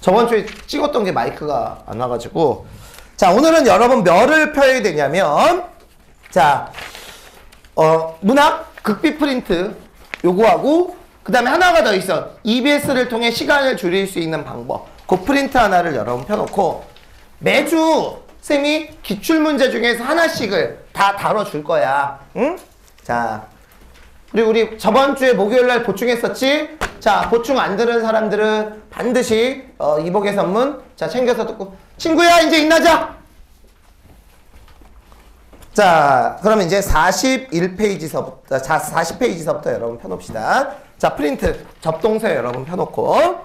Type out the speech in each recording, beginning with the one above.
저번 주에 찍었던 게 마이크가 안 와가지고. 자, 오늘은 여러분 뭐를 펴야 되냐면, 자, 문학 극비 프린트 요거하고, 그 다음에 하나가 더 있어. EBS를 통해 시간을 줄일 수 있는 방법. 그 프린트 하나를 여러분 펴놓고, 매주 쌤이 기출문제 중에서 하나씩을 다 다뤄줄 거야. 응? 자, 그리고 우리 저번 주에 목요일날 보충했었지? 자, 보충 안 들은 사람들은 반드시 이복의 선문 자 챙겨서 듣고, 친구야 이제 인나자. 자, 그러면 이제 41페이지서부터 40페이지서부터 여러분 펴놓읍시다. 자, 프린트 접동서 여러분 펴놓고,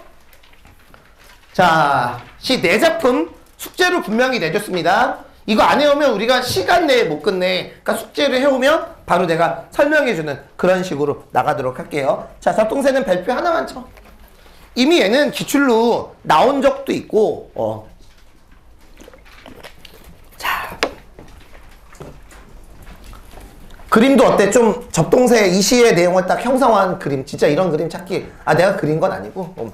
자, 시 4작품 숙제로 분명히 내줬습니다. 이거 안 해오면 우리가 시간 내에 못 끝내. 그러니까 숙제를 해오면 바로 내가 설명해주는 그런 식으로 나가도록 할게요. 자, 접동세는 별표 하나만 쳐. 이미 얘는 기출로 나온 적도 있고, 자, 그림도 어때? 좀 접동세 이 시의 내용을 딱 형성한 그림. 진짜 이런 그림 찾기. 아, 내가 그린 건 아니고.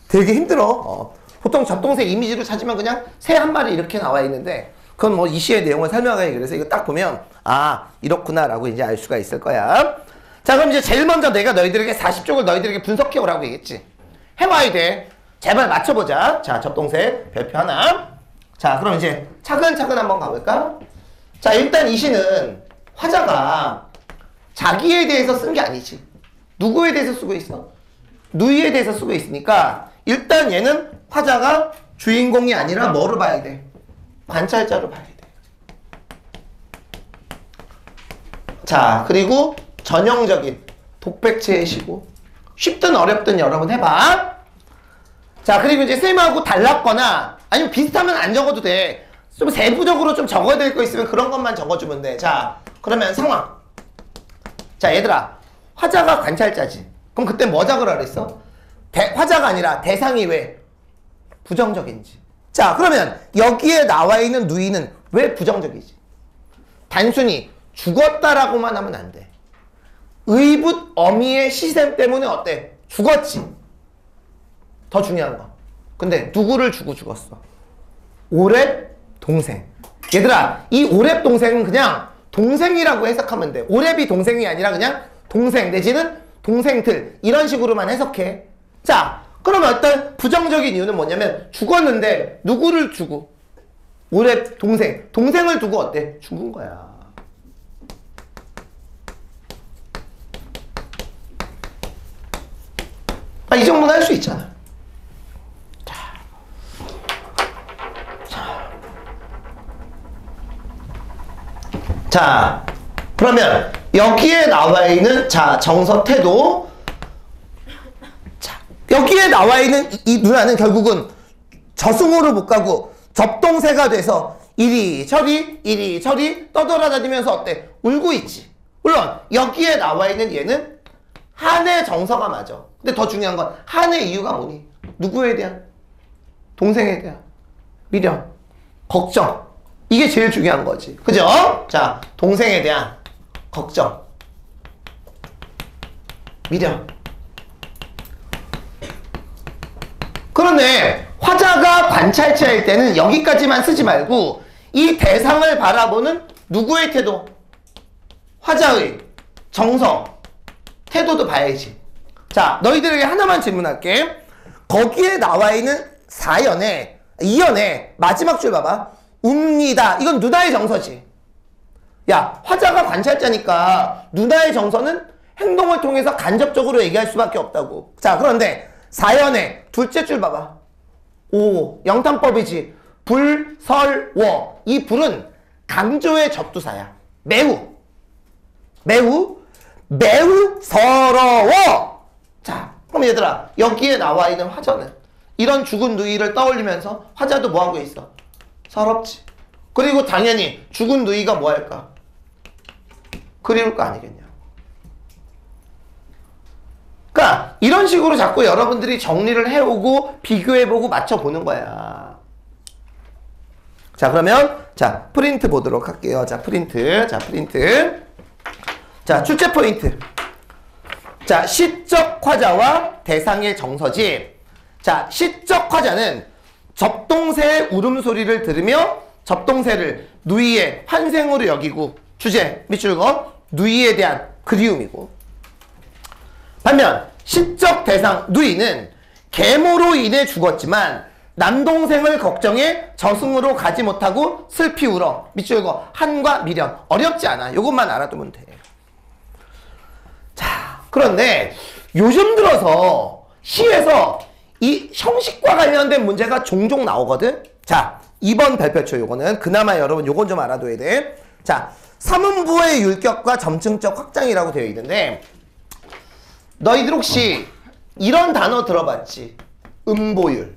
되게 힘들어. 보통 접동세 이미지로 찾으면 그냥 새 한 마리 이렇게 나와 있는데, 그건 뭐 이 시의 내용을 설명하기. 그래서 이거 딱 보면, 아, 이렇구나 라고 이제 알 수가 있을 거야. 자, 그럼 이제 제일 먼저 내가 너희들에게 40쪽을 너희들에게 분석해 오라고 얘기했지. 해와야 돼. 제발 맞춰보자. 자, 접동세 별표 하나. 자, 그럼 이제 차근차근 한번 가볼까? 자, 일단 이 시는 화자가 자기에 대해서 쓴 게 아니지. 누구에 대해서 쓰고 있어? 누이에 대해서 쓰고 있으니까 일단 얘는 화자가 주인공이 아니라 뭐를 봐야 돼? 관찰자로 봐야 돼. 자, 그리고 전형적인 독백체의 시고, 쉽든 어렵든 여러분 해봐. 자, 그리고 이제 쌤하고 달랐거나 아니면 비슷하면 안 적어도 돼. 좀 세부적으로 좀 적어야 될 거 있으면 그런 것만 적어주면 돼. 자, 그러면 상황. 자, 얘들아, 화자가 관찰자지. 그럼 그때 뭐 적으라 그랬어? 화자가 아니라 대상이 왜 부정적인지. 자, 그러면 여기에 나와 있는 누이는 왜 부정적이지? 단순히 죽었다라고만 하면 안 돼. 의붓 어미의 시샘 때문에 어때? 죽었지. 더 중요한 거. 근데 누구를 주고 죽었어? 오랩 동생. 얘들아, 이 오랩 동생은 그냥 동생이라고 해석하면 돼. 오랩이 동생이 아니라 그냥 동생 내지는 동생들, 이런 식으로만 해석해. 자, 그러면 어떤 부정적인 이유는 뭐냐면 죽었는데 누구를 주고? 오랩 동생. 동생을 두고 어때? 죽은 거야. 아, 이 정도는 할 수 있잖아. 자, 그러면 여기에 나와 있는, 자, 정서 태도. 자, 여기에 나와 있는 이 누나는 결국은 저승으로 못 가고 접동세가 돼서 이리저리 떠돌아다니면서 어때? 울고 있지. 물론 여기에 나와 있는 얘는 한의 정서가 맞아. 근데 더 중요한 건 한의 이유가 뭐니? 누구에 대한? 동생에 대한 미련, 걱정. 이게 제일 중요한 거지. 그죠? 자, 동생에 대한 걱정, 미련. 그런데 화자가 관찰자일 때는 여기까지만 쓰지 말고 이 대상을 바라보는 누구의 태도? 화자의 정서, 태도도 봐야지. 자, 너희들에게 하나만 질문할게. 거기에 나와 있는 2연의 마지막 줄 봐봐. 웁니다. 이건 누나의 정서지. 야, 화자가 관찰자니까 누나의 정서는 행동을 통해서 간접적으로 얘기할 수밖에 없다고. 자, 그런데 4연의 둘째 줄 봐봐. 오, 영탄법이지. 불, 설, 워. 이 불은 강조의 접두사야. 매우 서러워. 자, 그럼 얘들아, 여기에 나와 있는 화자는 이런 죽은 누이를 떠올리면서 화자도 뭐하고 있어? 서럽지. 그리고 당연히 죽은 누이가 뭐 할까? 그리울 거 아니겠냐. 그러니까 이런 식으로 자꾸 여러분들이 정리를 해오고 비교해보고 맞춰보는 거야. 자, 그러면 자, 프린트 보도록 할게요. 자, 프린트. 자, 출제 포인트. 자, 시적 화자와 대상의 정서지. 자, 시적 화자는 접동새의 울음소리를 들으며 접동새를 누이의 환생으로 여기고 주제 밑줄 그어 누이에 대한 그리움이고 반면 시적 대상 누이는 계모로 인해 죽었지만 남동생을 걱정해 저승으로 가지 못하고 슬피 울어 밑줄 그어 한과 미련 어렵지 않아. 이것만 알아두면 돼. 자, 그런데 요즘 들어서 시에서 이 형식과 관련된 문제가 종종 나오거든. 자, 2번 별표초 요거는 그나마 여러분 요건 좀 알아둬야 돼. 자, 삼음부의 율격과 점층적 확장이라고 되어 있는데 너희들 혹시 이런 단어 들어봤지? 음보율.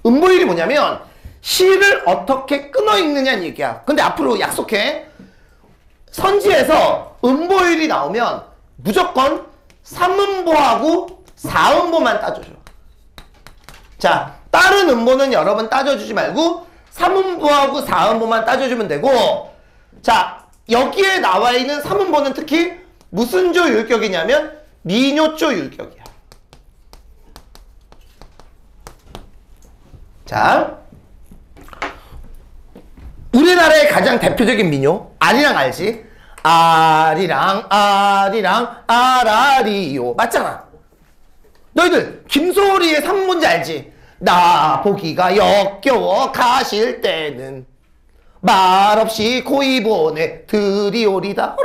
음보율이 뭐냐면 시를 어떻게 끊어 읽느냐는 얘기야. 근데 앞으로 약속해. 선지에서 음보율이 나오면 무조건 3음보하고 4음보만 따져줘. 자, 다른 음보는 여러분 따져주지 말고 3음보하고 4음보만 따져주면 되고 자, 여기에 나와 있는 3음보는 특히 무슨 조 율격이냐면 미뇨조 율격이야. 자, 우리나라의 가장 대표적인 민요 아리랑 알지? 아리랑 아리랑 아라리요 맞잖아. 너희들 김소리의 3문제 알지? 나 보기가 역겨워 가실 때는 말없이 고이 보내 드리오리다.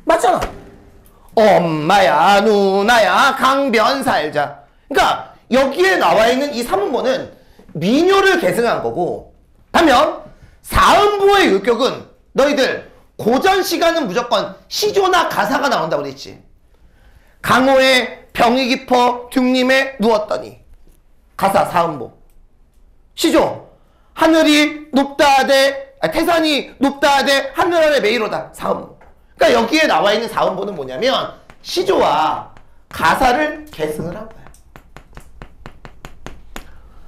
맞잖아. 엄마야 누나야 강변 살자. 그러니까 여기에 나와 있는 이 3음보는 민요를 계승한 거고 반면 4음보의 율격은 너희들 고전 시간은 무조건 시조나 가사가 나온다고 그랬지. 강호의 병이 깊어 등림에 누웠더니 가사 4음보. 시조 하늘이 높다 하되 태산이 높다 하되 하늘 아래 메이로다 4음보. 그러니까 여기에 나와 있는 4음보는 뭐냐면 시조와 가사를 계승을 한 거야.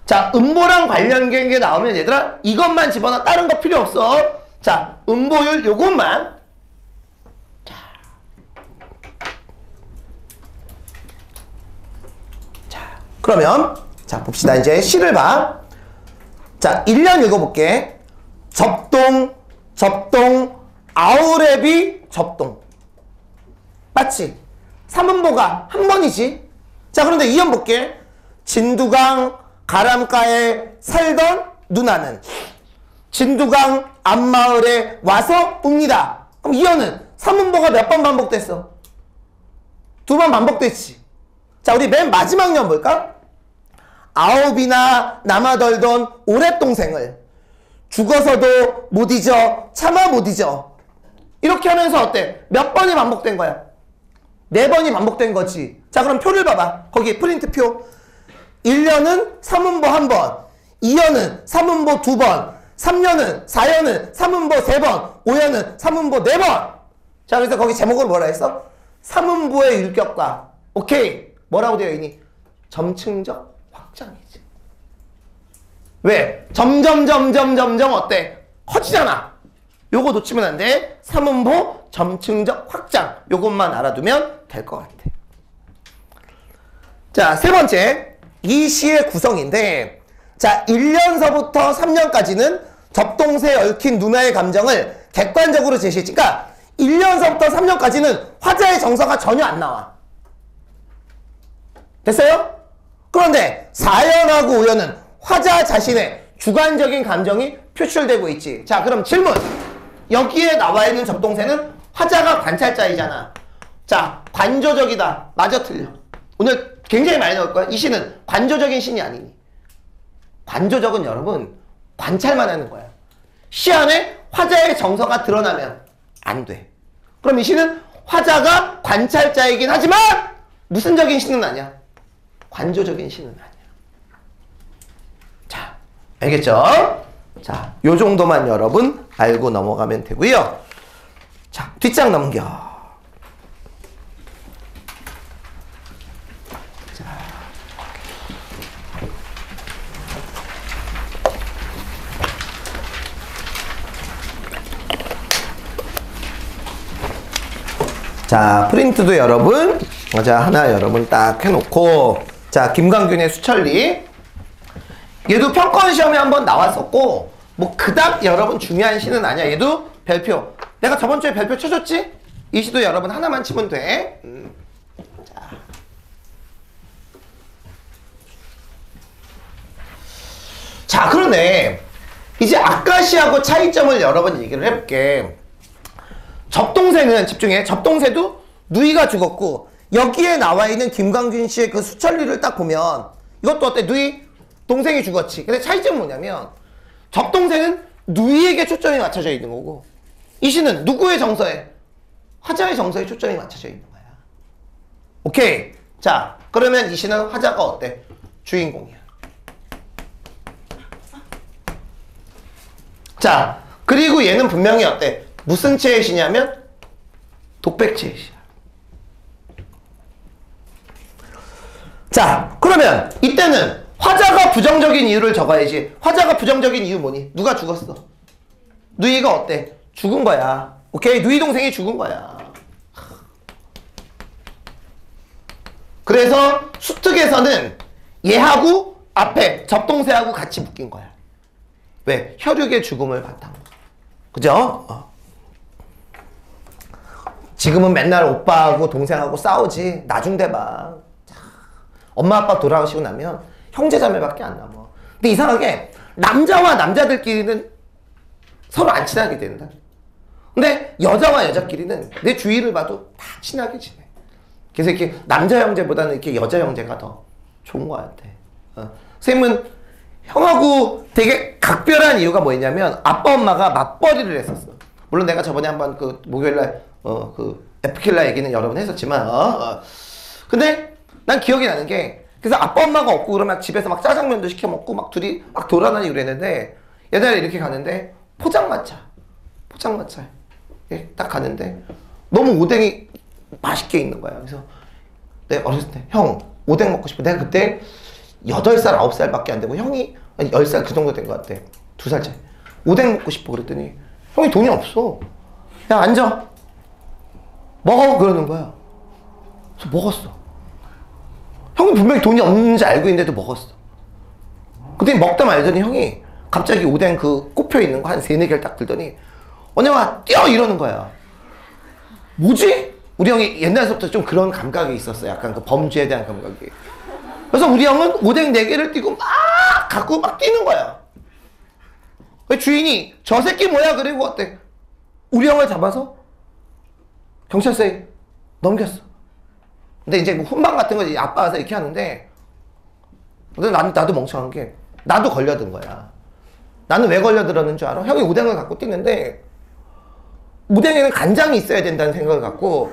자, 음보랑 관련된 게 나오면 얘들아 이것만 집어넣어. 다른 거 필요 없어. 자, 음보율 요것만. 자, 그러면 자 봅시다. 이제 시를 봐. 자, 1년 읽어볼게. 접동 접동 아우레비 접동. 맞지? 3음보가 한 번이지. 자, 그런데 2연 볼게. 진두강 가람가에 살던 누나는 진두강 앞마을에 와서 웁니다. 그럼 2연은 3음보가 몇 번 반복됐어? 2번 반복됐지. 자, 우리 맨 마지막 년 볼까? 아홉이나 남아돌던 오랫동생을 죽어서도 못 잊어 차마 못 잊어. 이렇게 하면서 어때? 몇 번이 반복된 거야? 4번이 반복된 거지. 자, 그럼 표를 봐봐. 거기 프린트표. 1년은 3음보 1번, 2년은 3음보 2번, 3년은 4년은 3음보 3번, 5년은 3음보 4번. 자, 그래서 거기 제목으로 뭐라 했어? 3음보의 율격과 오케이 뭐라고 되어 있니? 점층적 확장이지. 왜? 점점 어때? 커지잖아. 요거 놓치면 안 돼. 3음보 점층적 확장 요것만 알아두면 될 것 같아. 자, 세 번째 이 시의 구성인데 자 1년서부터 3년까지는 접동새에 얽힌 누나의 감정을 객관적으로 제시했지. 그러니까 1년서부터 3년까지는 화자의 정서가 전혀 안 나와. 됐어요? 그런데 4년하고 5년은 화자 자신의 주관적인 감정이 표출되고 있지. 자, 그럼 질문. 여기에 나와 있는 접동새는 화자가 관찰자이잖아. 자, 관조적이다. 맞아 틀려. 오늘 굉장히 많이 나올 거야. 이 시는 관조적인 시이 아니니. 관조적은 여러분 관찰만 하는 거야. 시 안에 화자의 정서가 드러나면 안 돼. 그럼 이 시는 화자가 관찰자이긴 하지만 무슨 적인 시는 아니야. 관조적인 시는 아니야. 자, 알겠죠? 자, 요 정도만 여러분 알고 넘어가면 되고요. 자, 뒷장 넘겨. 자, 프린트도 여러분 자, 하나 여러분 딱 해놓고, 자, 김광균의 수천리. 얘도 평가원 시험에 한번 나왔었고, 뭐 그닥 여러분 중요한 시는 아니야. 얘도 별표. 내가 저번 주에 별표 쳐줬지? 이 시도 여러분 하나만 치면 돼. 자, 그러네. 이제 아까 시하고 차이점을 여러분 얘기를 해볼게. 접동세는 집중해. 접동세도 누이가 죽었고 여기에 나와 있는 김광균 씨의 그 수천리를 딱 보면 이것도 어때? 누이 동생이 죽었지. 근데 차이점은 뭐냐면 접동세는 누이에게 초점이 맞춰져 있는 거고 이 시는 누구의 정서에? 화자의 정서에 초점이 맞춰져 있는 거야. 오케이. 자, 그러면 이 시는 화자가 어때? 주인공이야. 자, 그리고 얘는 분명히 어때? 무슨 체의 시냐면 독백체의 시야. 자, 그러면 이때는 화자가 부정적인 이유를 적어야지. 화자가 부정적인 이유 뭐니? 누가 죽었어? 누이가 어때? 죽은 거야. 오케이? 누이 동생이 죽은 거야. 그래서 수특에서는 얘하고 앞에 접동세하고 같이 묶인 거야. 왜? 혈육의 죽음을 바탕. 그죠? 지금은 맨날 오빠하고 동생하고 싸우지. 나중대박. 엄마 아빠 돌아가시고 나면 형제자매밖에 안 남아. 근데 이상하게 남자와 남자들끼리는 서로 안 친하게 된다. 근데 여자와 여자끼리는 내 주위를 봐도 다 친하게 지내. 그래서 이렇게 남자 형제보다는 이렇게 여자 형제가 더 좋은 것 같아. 선생님은 형하고 되게 각별한 이유가 뭐였냐면 아빠 엄마가 맞벌이를 했었어. 물론 내가 저번에 한번 그 목요일날 그 에프킬라 얘기는 여러 번 했었지만 근데 난 기억이 나는 게 그래서 아빠 엄마가 없고 그러면 집에서 막 짜장면도 시켜 먹고 막 둘이 막 돌아다니고 그랬는데 옛날에 이렇게 가는데 포장마차 딱 가는데 너무 오뎅이 맛있게 있는 거야. 그래서 내가 어렸을 때 형 오뎅 먹고 싶어. 내가 그때 8살 9살밖에 안 되고 형이 10살 그 정도 된 것 같아. 2살 차이. 오뎅 먹고 싶어 그랬더니 형이 돈이 없어. 야 앉아 먹어 그러는 거야. 그래서 먹었어. 형은 분명히 돈이 없는지 알고 있는데도 먹었어. 그때 먹다 말더니 형이 갑자기 오뎅 그 꼽혀 있는 거 한 3-4개를 딱 들더니 언영아 뛰어 이러는 거야. 뭐지? 우리 형이 옛날부터 좀 그런 감각이 있었어. 약간 그 범죄에 대한 감각이. 그래서 우리 형은 오뎅 4개를 띄고 막 갖고 막 뛰는 거야. 주인이 저 새끼 뭐야 그리고 어때? 우리 형을 잡아서 경찰서에 넘겼어. 근데 이제 뭐 훈방 같은 거 아빠 와서 이렇게 하는데 근데 나도 멍청한 게 나도 걸려든 거야. 나는 왜 걸려들었는 줄 알아? 형이 오뎅을 갖고 뛰는데 오뎅에는 간장이 있어야 된다는 생각을 갖고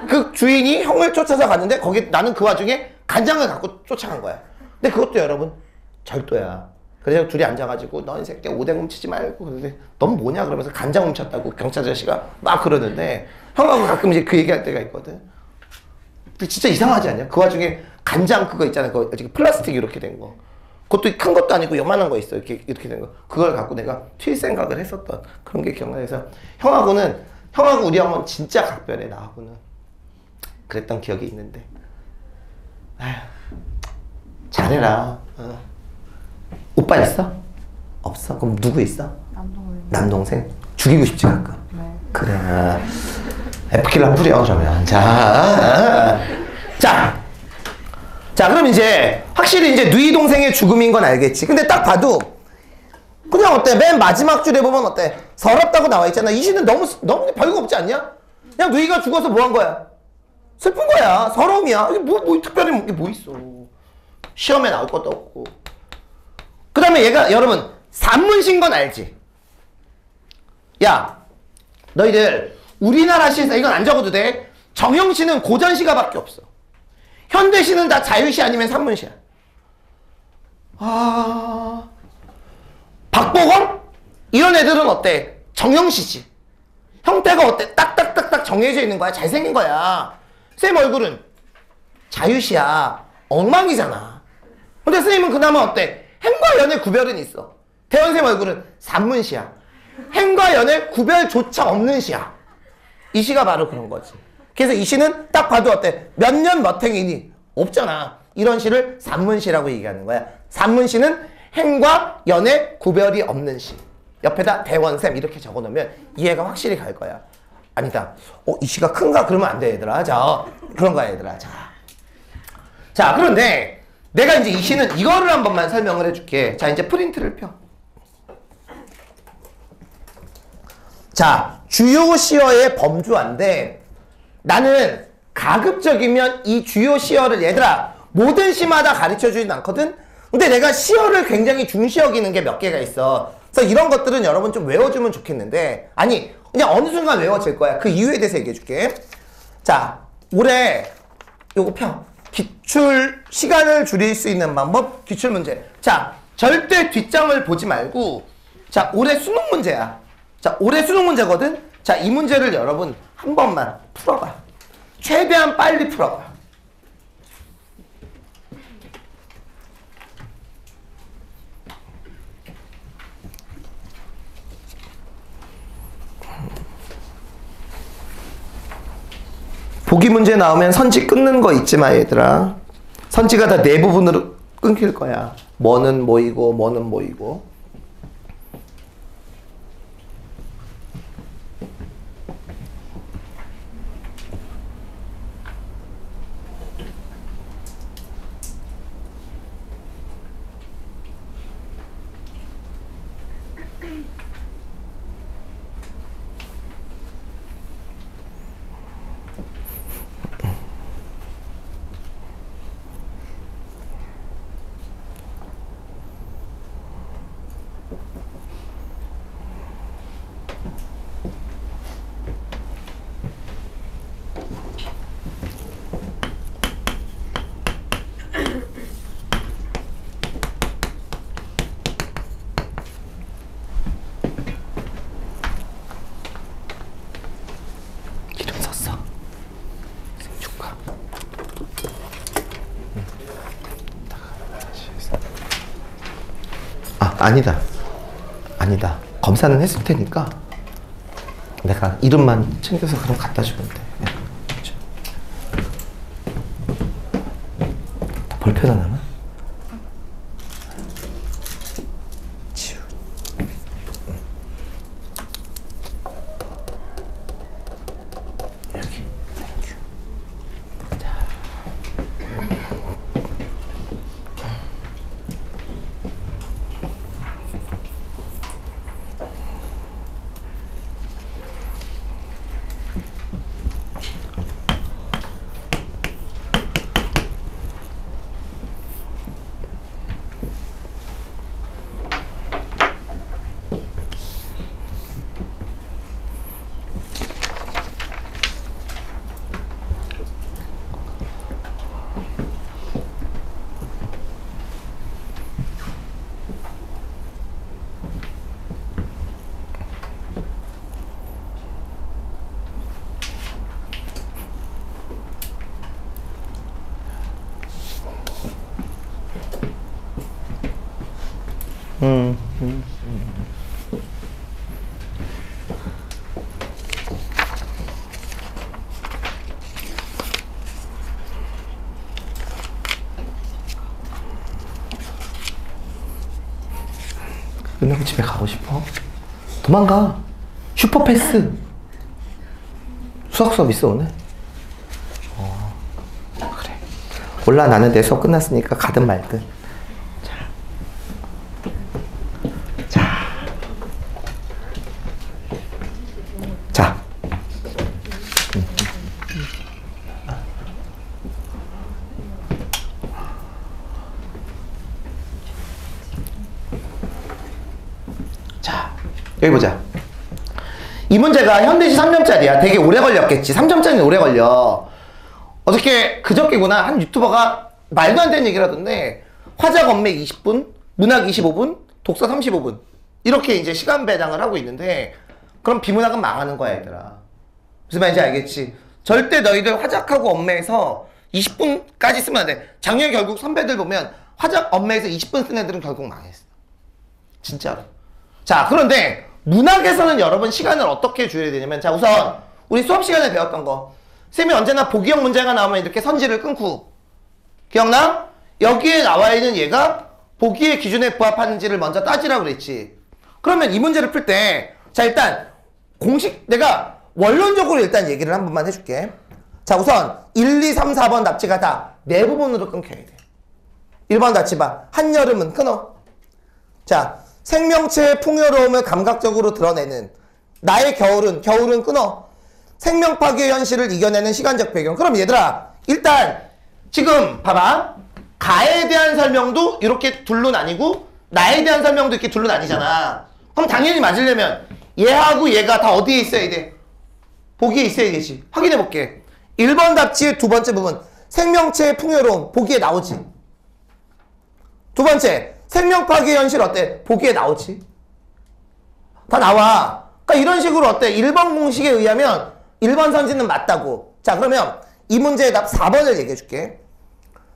그 주인이 형을 쫓아서 갔는데 거기 나는 그 와중에 간장을 갖고 쫓아간 거야. 근데 그것도 여러분 절도야. 그래서 둘이 앉아가지고 너 이 새끼 오뎅 훔치지 말고 그러는데 넌 뭐냐 그러면서 간장 훔쳤다고 경찰 아저씨가 막 그러는데 형하고 가끔 이제 그 얘기할 때가 있거든. 근데 진짜 이상하지 않냐? 그 와중에 간장 그거 있잖아. 그거 플라스틱 이렇게 된 거. 그것도 큰 것도 아니고 요만한 거 있어. 이렇게 된 거. 그걸 갖고 내가 튈 생각을 했었던 그런 게 기억나서 형하고 우리 형은 진짜 각별해. 나하고는 그랬던 기억이 있는데 아휴, 잘해라. 오빠 있어? 없어? 그럼 누구 있어? 남동생? 죽이고 싶지 가끔? 네. 그래. 에프킬라 뿌려 그러면. 자, 그럼 이제 확실히 이제 누이 동생의 죽음인 건 알겠지. 근데 딱 봐도 그냥 어때? 맨 마지막 줄에 보면 어때? 서럽다고 나와 있잖아. 이 시는 너무 별거 없지 않냐? 그냥 누이가 죽어서 뭐 한 거야? 슬픈 거야. 서러움이야. 이게 뭐 특별히 뭐 있어? 시험에 나올 것도 없고. 그 다음에 얘가 여러분 산문신 건 알지? 야 너희들 우리나라 시에서 이건 안 적어도 돼. 정형시는 고전시가밖에 없어. 현대시는 다 자유시 아니면 산문시야. 박보검? 이런 애들은 어때? 정형시지. 형태가 어때? 딱딱딱딱 정해져 있는 거야. 잘생긴 거야. 쌤 얼굴은 자유시야. 엉망이잖아. 근데 선생님은 그나마 어때? 행과 연의 구별은 있어. 대원쌤 얼굴은 산문시야. 행과 연의 구별조차 없는 시야. 이 시가 바로 그런 거지. 그래서 이 시는 딱 봐도 어때? 몇 년 몇 행이니? 없잖아. 이런 시를 산문시라고 얘기하는 거야. 산문시는 행과 연의 구별이 없는 시. 옆에다 대원샘 이렇게 적어놓으면 이해가 확실히 갈 거야. 아니다. 이 시가 큰가? 그러면 안 돼, 얘들아. 자, 그런 거야, 얘들아. 자, 그런데 내가 이제 이 시는 이거를 한 번만 설명을 해줄게. 자, 이제 프린트를 펴. 자, 주요 시어의 범주어인데 나는 가급적이면 이 주요 시어를 얘들아 모든 시마다 가르쳐주진 않거든? 근데 내가 시어를 굉장히 중시 여기는 게 몇 개가 있어. 그래서 이런 것들은 여러분 좀 외워주면 좋겠는데 아니 그냥 어느 순간 외워질 거야. 그 이유에 대해서 얘기해줄게. 자, 올해 요거 펴. 기출 시간을 줄일 수 있는 방법 기출 문제. 자, 절대 뒷장을 보지 말고 자, 올해 수능 문제야. 자, 올해 수능 문제거든? 자, 이 문제를 여러분 한 번만 풀어봐. 최대한 빨리 풀어봐. 보기 문제 나오면 선지 끊는 거 잊지 마, 얘들아. 선지가 다 네 부분으로 끊길 거야. 뭐는 뭐이고, 뭐는 뭐이고. 아니다. 검사는 했을 테니까 내가 이름만 챙겨서 그럼 갖다 주면 돼. 볼펜 하나만? 치우. 여기. 땡큐. 자. 끝나고 집에 가고 싶어? 도망가. 슈퍼패스. 수학 수업 있어 오늘? 그래. 몰라, 나는 내 수업 끝났으니까 가든 말든. 자. 여기 보자. 이 문제가 현대시 3점짜리야. 되게 오래 걸렸겠지. 3점짜리는 오래 걸려. 어저께 그저께구나 한 유튜버가 말도 안 되는 얘기를 하던데 화작 언맥 20분, 문학 25분, 독서 35분 이렇게 이제 시간 배당을 하고 있는데 그럼 비문학은 망하는 거야, 얘들아. 무슨 말인지 알겠지? 절대 너희들 화작하고 언맥에서 20분까지 쓰면 안 돼. 작년에 결국 선배들 보면 화작 언맥에서 20분 쓴 애들은 결국 망했어. 진짜로. 자, 그런데 문학에서는 여러분 시간을 어떻게 줄여야 되냐면, 자, 우선 우리 수업 시간에 배웠던 거 쌤이 언제나 보기형 문제가 나오면 이렇게 선지를 끊고. 기억나? 여기에 나와 있는 얘가 보기의 기준에 부합하는지를 먼저 따지라고 그랬지. 그러면 이 문제를 풀 때, 자, 일단, 공식, 내가 원론적으로 일단 얘기를 한 번만 해줄게. 자, 우선, 1, 2, 3, 4번 답지가 다 네 부분으로 끊겨야 돼. 1번 답지 봐. 한여름은 끊어. 자, 생명체의 풍요로움을 감각적으로 드러내는 나의 겨울은 끊어. 생명 파괴의 현실을 이겨내는 시간적 배경. 그럼 얘들아, 일단, 지금, 봐봐. 가에 대한 설명도 이렇게 둘로 나뉘고, 나에 대한 설명도 이렇게 둘로 나뉘잖아. 그럼 당연히 맞으려면, 얘하고 얘가 다 어디에 있어야 돼? 보기에 있어야 되지. 확인해 볼게. 1번 답지의 두 번째 부분. 생명체의 풍요로움. 보기에 나오지. 두 번째. 생명 파괴의 현실 어때? 보기에 나오지. 다 나와. 그러니까 이런 식으로 어때? 1번 공식에 의하면 1번 선지는 맞다고. 자, 그러면 이 문제의 답 4번을 얘기해 줄게.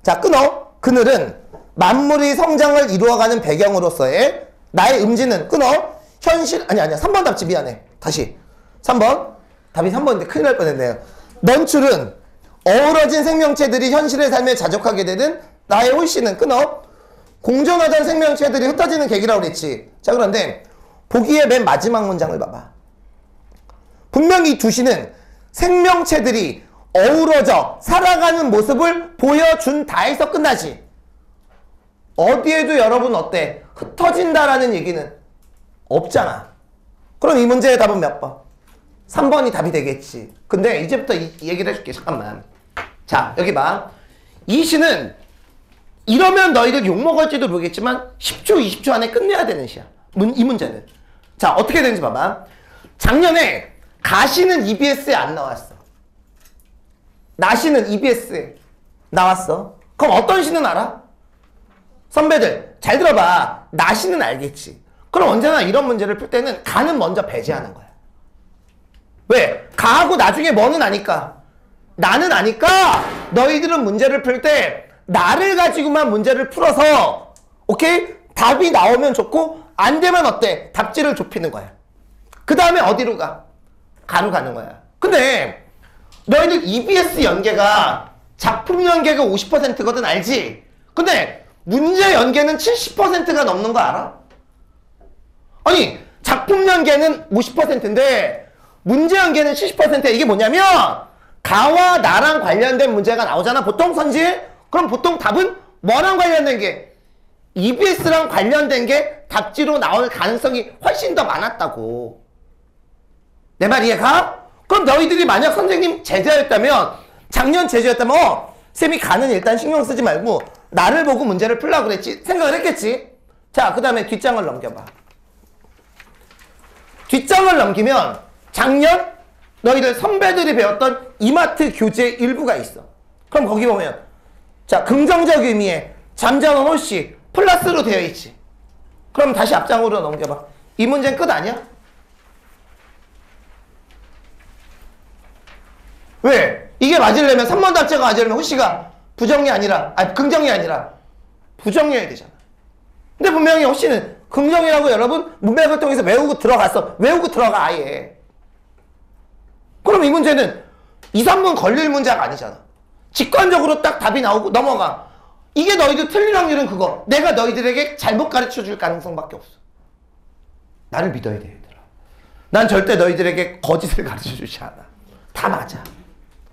자, 끊어. 그늘은 만물이 성장을 이루어가는 배경으로서의 나의 음지는 끊어. 현실, 아니야. 3번 답지 미안해. 다시. 3번. 답이 3번인데 큰일 날 뻔했네요. 넌출은 어우러진 생명체들이 현실의 삶에 자족하게 되는 나의 홀씨는 끊어. 공존하던 생명체들이 흩어지는 계기라고 그랬지. 자, 그런데 보기의 맨 마지막 문장을 봐봐. 분명히 이 두 시는 생명체들이 어우러져 살아가는 모습을 보여준 다에서 끝나지. 어디에도 여러분 어때? 흩어진다라는 얘기는 없잖아. 그럼 이 문제의 답은 몇 번? 3번이 답이 되겠지. 근데 이제부터 이 얘기를 해줄게. 잠깐만. 자, 여기 봐. 이 시는 이러면 너희들 욕먹을지도 모르겠지만 10초, 20초 안에 끝내야 되는 시야. 이 문제는. 자, 어떻게 되는지 봐봐. 작년에 가시는 EBS에 안 나왔어. 나시는 EBS에 나왔어. 그럼 어떤 시는 알아? 선배들 잘 들어봐. 나시는 알겠지. 그럼 언제나 이런 문제를 풀 때는 가는 먼저 배제하는 거야. 왜? 가하고 나중에 뭐는 아니까. 나는 아니까 너희들은 문제를 풀 때 나를 가지고만 문제를 풀어서 오케이? 답이 나오면 좋고 안 되면 어때? 답지를 좁히는 거야. 그 다음에 어디로 가? 가로 가는 거야. 근데 너희들 EBS 연계가 작품 연계가 50%거든 알지? 근데 문제 연계는 70%가 넘는 거 알아? 아니 작품 연계는 50%인데 문제 연계는 70%야. 이게 뭐냐면 가와 나랑 관련된 문제가 나오잖아. 보통 선지? 그럼 보통 답은 뭐랑 관련된 게? EBS랑 관련된 게 답지로 나올 가능성이 훨씬 더 많았다고. 내 말 이해가? 그럼 너희들이 만약 선생님 제자였다면 작년 제자였다면 쌤이 가는 일단 신경 쓰지 말고 나를 보고 문제를 풀라고 그랬지. 생각을 했겠지. 자, 그 다음에 뒷장을 넘겨봐. 뒷장을 넘기면 작년 너희들 선배들이 배웠던 이마트 교재 일부가 있어. 그럼 거기 보면 자, 긍정적 의미의 잠정은 홀씨 플러스로 되어 있지. 그럼 다시 앞장으로 넘겨봐. 이 문제는 끝 아니야? 왜? 이게 맞으려면 3번 답제가 맞으려면 홀씨가 부정이 아니라 긍정이 아니라 부정이어야 되잖아. 근데 분명히 홀씨는 긍정이라고 여러분 문맥을 통해서 외우고 들어갔어. 외우고 들어가 아예. 그럼 이 문제는 2, 3분 걸릴 문제가 아니잖아. 직관적으로 딱 답이 나오고 넘어가. 이게 너희들 틀릴 확률은 그거. 내가 너희들에게 잘못 가르쳐줄 가능성밖에 없어. 나를 믿어야 돼 얘들아. 난 절대 너희들에게 거짓을 가르쳐주지 않아. 다 맞아.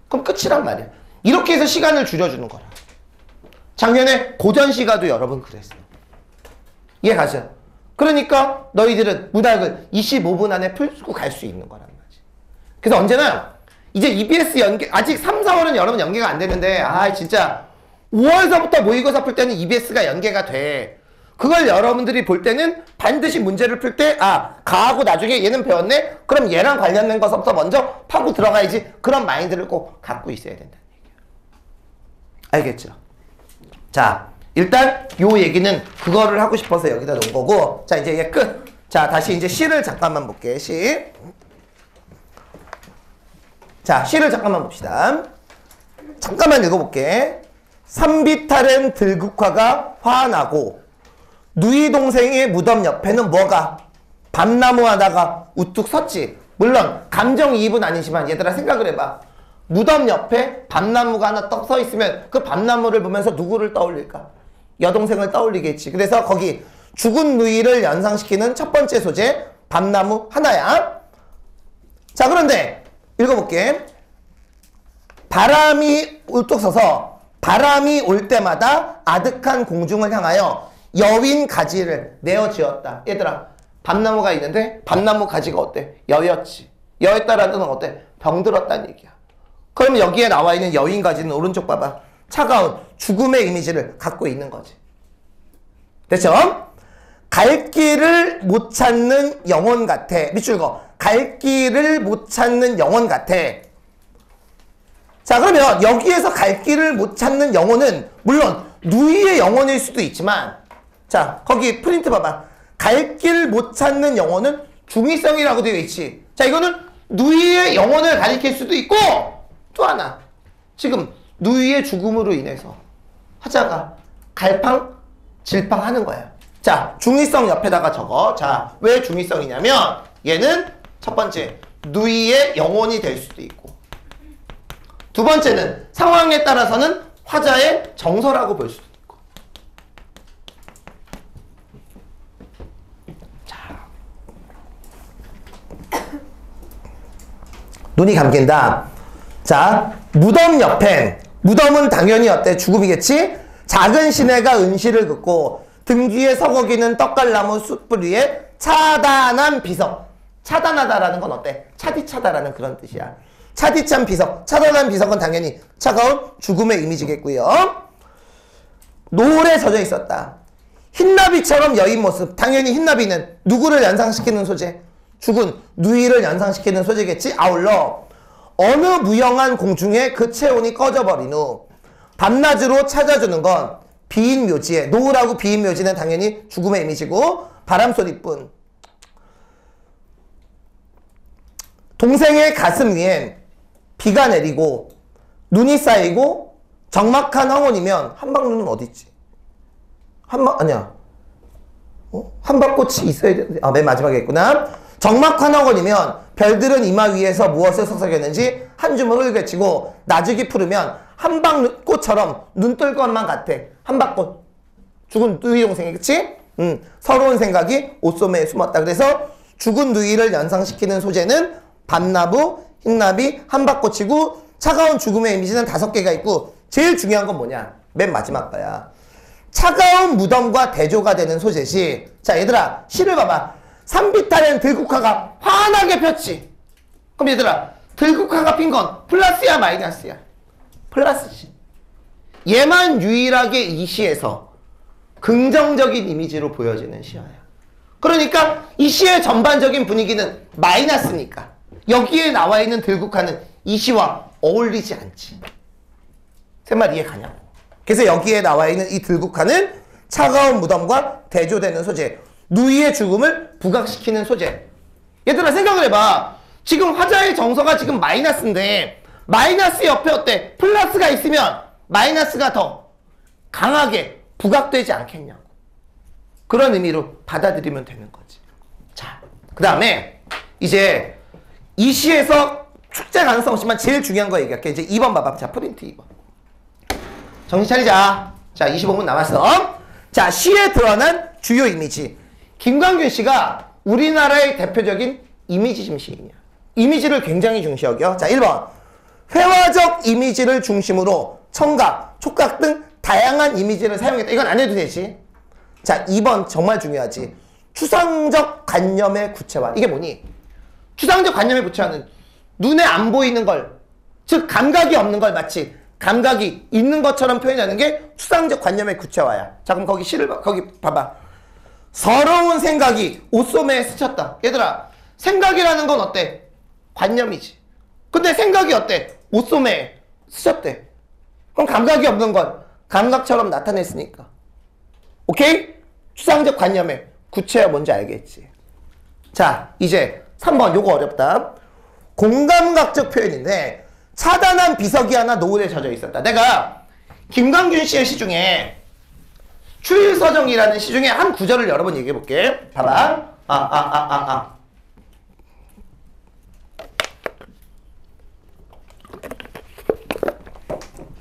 그럼 끝이란 말이야. 이렇게 해서 시간을 줄여주는 거라. 작년에 고전시가도 여러분 그랬어. 이해 가죠? 그러니까 너희들은 문학을 25분 안에 풀고 갈 수 있는 거란 말이지. 그래서 언제나 이제 EBS 연계 아직 3, 4월은 여러분 연계가 안 되는데 진짜 5월서부터 모의고사 풀 때는 EBS가 연계가 돼. 그걸 여러분들이 볼 때는 반드시 문제를 풀 때 가하고 나중에 얘는 배웠네? 그럼 얘랑 관련된 것부터 먼저 파고 들어가야지. 그런 마인드를 꼭 갖고 있어야 된다는 얘기야. 알겠죠? 자, 일단 요 얘기는 그거를 하고 싶어서 여기다 놓은 거고. 자, 이제 얘 끝. 자, 다시 이제 시를 잠깐만 볼게. 시. 자, 시를 잠깐만 봅시다. 잠깐만 읽어볼게. 삼비탈은 들국화가 화나고 누이 동생의 무덤 옆에는 뭐가? 밤나무 하다가 우뚝 섰지. 물론 감정이입은 아니지만 얘들아 생각을 해봐. 무덤 옆에 밤나무가 하나 떡 서 있으면 그 밤나무를 보면서 누구를 떠올릴까? 여동생을 떠올리겠지. 그래서 거기 죽은 누이를 연상시키는 첫 번째 소재 밤나무 하나야. 자, 그런데 읽어볼게. 바람이 울뚝 서서 바람이 올 때마다 아득한 공중을 향하여 여윈 가지를 내어지었다. 얘들아, 밤나무가 있는데 밤나무 가지가 어때? 여였지. 여였다라는 건 어때? 병들었다는 얘기야. 그럼 여기에 나와 있는 여윈 가지는 오른쪽 봐봐. 차가운 죽음의 이미지를 갖고 있는 거지. 됐죠? 갈 길을 못 찾는 영혼 같아. 밑줄 읽어. 갈 길을 못 찾는 영혼 같아. 자, 그러면 여기에서 갈 길을 못 찾는 영혼은 물론 누이의 영혼일 수도 있지만, 자, 거기 프린트 봐봐. 갈 길 못 찾는 영혼은 중의성이라고 되어 있지. 자, 이거는 누이의 영혼을 가리킬 수도 있고, 또 하나, 지금 누이의 죽음으로 인해서 화자가 갈팡질팡하는 거야. 자, 중의성 옆에다가 적어. 자, 왜 중의성이냐면 얘는 첫 번째 누이의 영혼이 될 수도 있고, 두 번째는 상황에 따라서는 화자의 정서라고 볼 수도 있고. 자, 눈이 감긴다. 자, 무덤 옆엔, 무덤은 당연히 어때? 죽음이겠지? 작은 시내가 은실을 긋고 등 뒤에 서거기는 떡갈나무 숯불 위에 차단한 비석. 차단하다라는 건 어때? 차디차다라는 그런 뜻이야. 차디찬 비석. 차단한 비석은 당연히 차가운 죽음의 이미지겠고요. 노을에 젖어 있었다. 흰나비처럼 여인 모습. 당연히 흰나비는 누구를 연상시키는 소재? 죽은 누이를 연상시키는 소재겠지? 아울러 어느 무영한 공중에 그 체온이 꺼져버린 후 밤낮으로 찾아주는 건 비인 묘지에, 노을하고 비인 묘지는 당연히 죽음의 이미지고 바람소리뿐. 동생의 가슴 위엔 비가 내리고 눈이 쌓이고 적막한 황혼이면 한방눈은 어디 있지? 아니야. 한방꽃이 있어야 되는데. 아, 맨 마지막에 있구나. 적막한 황혼이면 별들은 이마 위에서 무엇을 서석였는지 한 주먹을 외치고 나죽이 푸르면 한방꽃처럼 눈 뜰 것만 같아. 한방꽃. 죽은 누이 동생이, 그치? 서러운 생각이 옷소매에 숨었다. 그래서 죽은 누이를 연상시키는 소재는 밤나무, 흰나비, 한방꽃이고 차가운 죽음의 이미지는 5개가 있고 제일 중요한 건 뭐냐? 맨 마지막 거야. 차가운 무덤과 대조가 되는 소재시. 자, 얘들아, 시를 봐봐. 산비탈엔 들국화가 환하게 폈지. 그럼 얘들아, 들국화가 핀 건 플러스야 마이너스야? 플러스지. 얘만 유일하게 이 시에서 긍정적인 이미지로 보여지는 시야야. 그러니까 이 시의 전반적인 분위기는 마이너스니까 여기에 나와 있는 들국화는 이 시와 어울리지 않지. 세 말 이해 가냐고. 그래서 여기에 나와 있는 이 들국화는 차가운 무덤과 대조되는 소재, 누이의 죽음을 부각시키는 소재. 얘들아, 생각을 해봐. 지금 화자의 정서가 지금 마이너스인데 마이너스 옆에 어때? 플러스가 있으면 마이너스가 더 강하게 부각되지 않겠냐고. 그런 의미로 받아들이면 되는 거지. 자, 그 다음에 이제 이 시에서 축제 가능성 없지만 제일 중요한 거 얘기할게. 이제 2번 봐봐. 자, 프린트 2번. 정신 차리자. 자, 25분 남았어. 자, 시에 드러난 주요 이미지. 김광균 씨가 우리나라의 대표적인 이미지심 시인이야. 이미지를 굉장히 중시 여겨. 자, 1번. 회화적 이미지를 중심으로 청각, 촉각 등 다양한 이미지를 사용했다. 이건 안 해도 되지. 자, 2번 정말 중요하지. 추상적 관념의 구체화. 이게 뭐니? 추상적 관념의 구체화는 눈에 안 보이는 걸, 즉 감각이 없는 걸 마치 감각이 있는 것처럼 표현하는 게 추상적 관념의 구체화야. 자, 그럼 거기 시를 거기 봐봐. 서러운 생각이 옷소매에 스쳤다. 얘들아, 생각이라는 건 어때? 관념이지. 근데 생각이 어때? 옷소매에 스쳤대. 그럼 감각이 없는 걸 감각처럼 나타냈으니까. 오케이? 추상적 관념의 구체화 뭔지 알겠지? 자, 이제 3번. 요거 어렵다. 공감각적 표현인데 차단한 비석이 하나 노을에 젖어 있었다. 내가 김광균 씨의 시 중에 추일서정이라는 시 중에 한 구절을 여러 번 얘기해 볼게. 봐봐.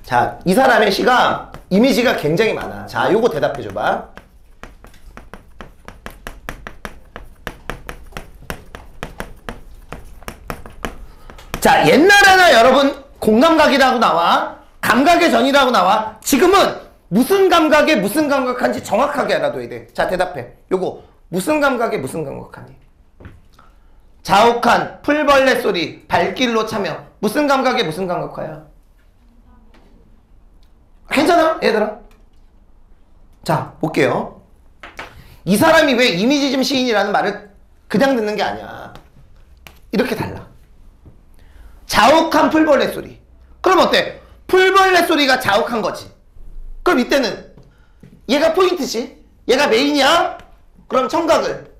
자, 이 사람의 시가 이미지가 굉장히 많아. 자, 요거 대답해줘봐. 자, 옛날에는 여러분 공감각이라고 나와, 감각의 전이라고 나와. 지금은 무슨 감각에 무슨 감각한지 정확하게 알아둬야 돼. 자, 대답해. 요거 무슨 감각에 무슨 감각하니? 자욱한 풀벌레 소리, 발길로 참여. 무슨 감각에 무슨 감각화야? 괜찮아, 얘들아? 자, 볼게요. 이 사람이 왜 이미지즘 시인이라는 말을 그냥 듣는 게 아니야. 이렇게 달라. 자욱한 풀벌레 소리. 그럼 어때? 풀벌레 소리가 자욱한 거지. 그럼 이때는 얘가 포인트지. 얘가 메인이야. 그럼 청각을.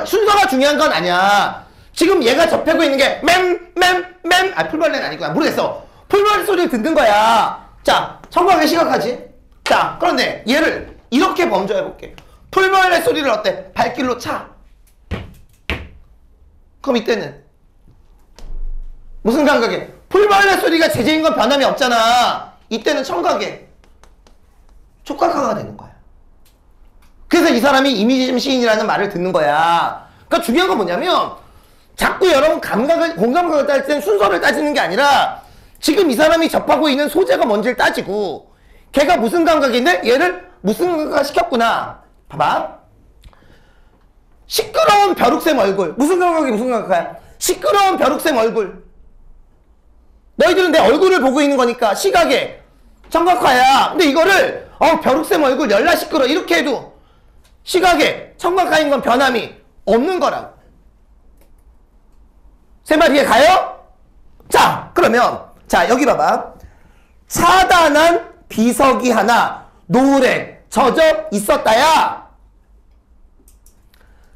순서가 중요한 건 아니야. 지금 얘가 접하고 있는 게 풀벌레는 아니구나. 모르겠어. 풀벌레 소리를 듣는 거야. 자, 청각을 시각하지. 자, 그런데 얘를 이렇게 범접해볼게. 풀벌레 소리를 어때? 발길로 차. 그럼 이때는 무슨 감각에? 풀벌레 소리가 제재인 건 변함이 없잖아. 이때는 청각에 촉각화가 되는 거야. 그래서 이 사람이 이미지즘 시인이라는 말을 듣는 거야. 그러니까 중요한 건 뭐냐면 자꾸 여러분 공감각을 따질 때는 순서를 따지는 게 아니라 지금 이 사람이 접하고 있는 소재가 뭔지를 따지고 걔가 무슨 감각인데 얘를 무슨 감각화 시켰구나. 봐봐. 시끄러운 벼룩샘 얼굴. 무슨 감각이 무슨 감각화야? 시끄러운 벼룩샘 얼굴. 너희들은 내 얼굴을 보고 있는 거니까 시각에 청각화야. 근데 이거를 벼룩샘 얼굴 열나 시끄러 이렇게 해도 시각에 청각화인 건 변함이 없는 거라고. 세 마리 이해 가요? 자, 그러면 자, 여기 봐봐. 차단한 비석이 하나 노을에 젖어 있었다야.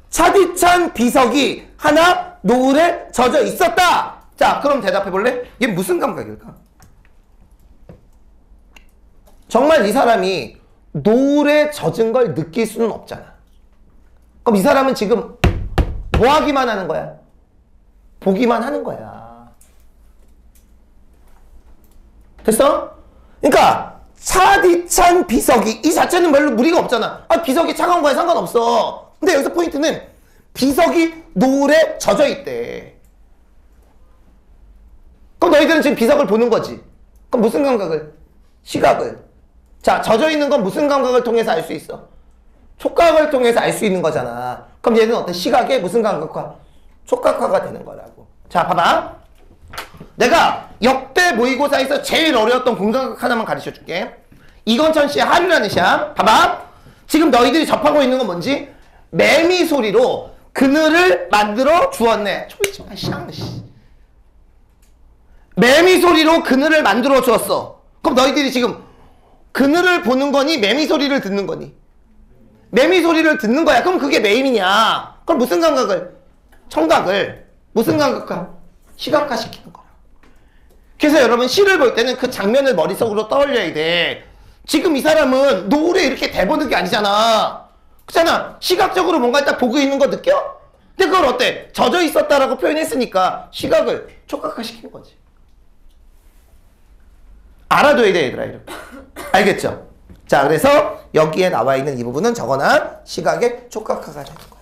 차디찬 비석이 하나 노을에 젖어 있었다. 자, 그럼 대답해 볼래? 얘 무슨 감각일까? 정말 이 사람이 노을에 젖은 걸 느낄 수는 없잖아. 그럼 이 사람은 지금 뭐 하기만 하는 거야? 보기만 하는 거야. 됐어? 그러니까 차디찬 비석이 이 자체는 별로 무리가 없잖아. 비석이 차가운 거에 상관없어. 근데 여기서 포인트는 비석이 노을에 젖어 있대. 그럼 너희들은 지금 비석을 보는 거지. 그럼 무슨 감각을? 시각을. 자, 젖어 있는 건 무슨 감각을 통해서 알 수 있어? 촉각을 통해서 알 수 있는 거잖아. 그럼 얘는 어때? 시각에 무슨 감각화? 촉각화가 되는 거라고. 자, 봐봐. 내가 역대 모의고사에서 제일 어려웠던 공감각 하나만 가르쳐 줄게. 이건천 씨의 하류라는 시합. 봐봐. 지금 너희들이 접하고 있는 건 뭔지? 매미 소리로 그늘을 만들어 주었네. 매미 소리로 그늘을 만들어 주었어. 그럼 너희들이 지금 그늘을 보는 거니? 매미 소리를 듣는 거니? 매미 소리를 듣는 거야. 그럼 그게 매임이냐? 그럼 무슨 감각을? 청각을 무슨 감각화? 시각화 시키는 거야. 그래서 여러분 시를 볼 때는 그 장면을 머릿속으로 떠올려야 돼. 지금 이 사람은 노을에 이렇게 대보는 게 아니잖아. 그렇잖아. 시각적으로 뭔가 딱 보고 있는 거 느껴? 근데 그걸 어때? 젖어 있었다라고 표현했으니까 시각을 촉각화 시킨 거지. 알아둬야 돼, 얘들아. 이렇게. 알겠죠? 자, 그래서 여기에 나와 있는 이 부분은 적어놔. 시각의 촉각화가 되는 거야.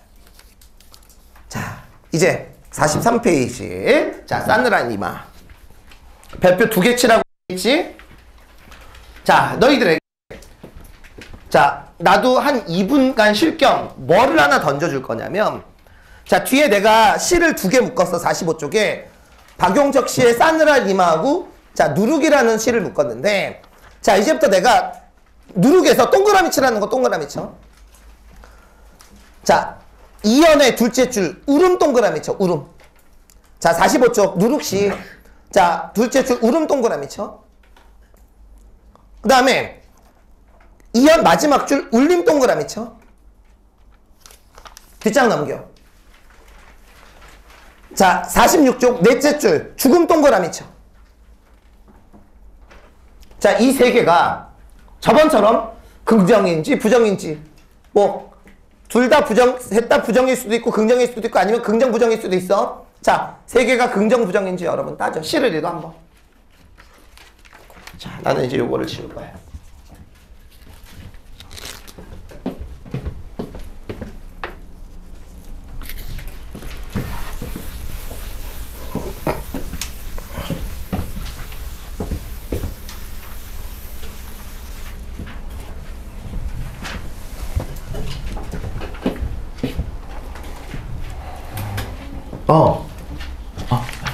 자, 이제 43페이지. 자, 싸늘한 이마. 별표 2개 치라고 했지? 자, 너희들에게. 자, 나도 한 2분간 쉴 겸 뭐를 하나 던져줄 거냐면, 자, 뒤에 내가 시를 2개 묶었어. 45쪽에. 박용적 씨의 싸늘한 이마하고, 자, 누룩이라는 시를 묶었는데, 자, 이제부터 내가 누룩에서 동그라미 치라는 거 동그라미 쳐. 자, 이연의 둘째 줄 울음 동그라미 쳐. 울음. 자, 45쪽 누룩시. 자, 둘째 줄 울음 동그라미 쳐. 그 다음에 이연 마지막 줄 울림 동그라미 쳐. 뒷장 넘겨. 자, 46쪽 넷째 줄 죽음 동그라미 쳐. 자, 이 세 개가 저번처럼 긍정인지 부정인지 뭐 둘 다 셋 다 부정일 수도 있고 긍정일 수도 있고 아니면 긍정 부정일 수도 있어. 자, 세 개가 긍정 부정인지 여러분 따져. 시를 읽어 한번. 자, 나는 이제 요거를 지울 거야. 맞다.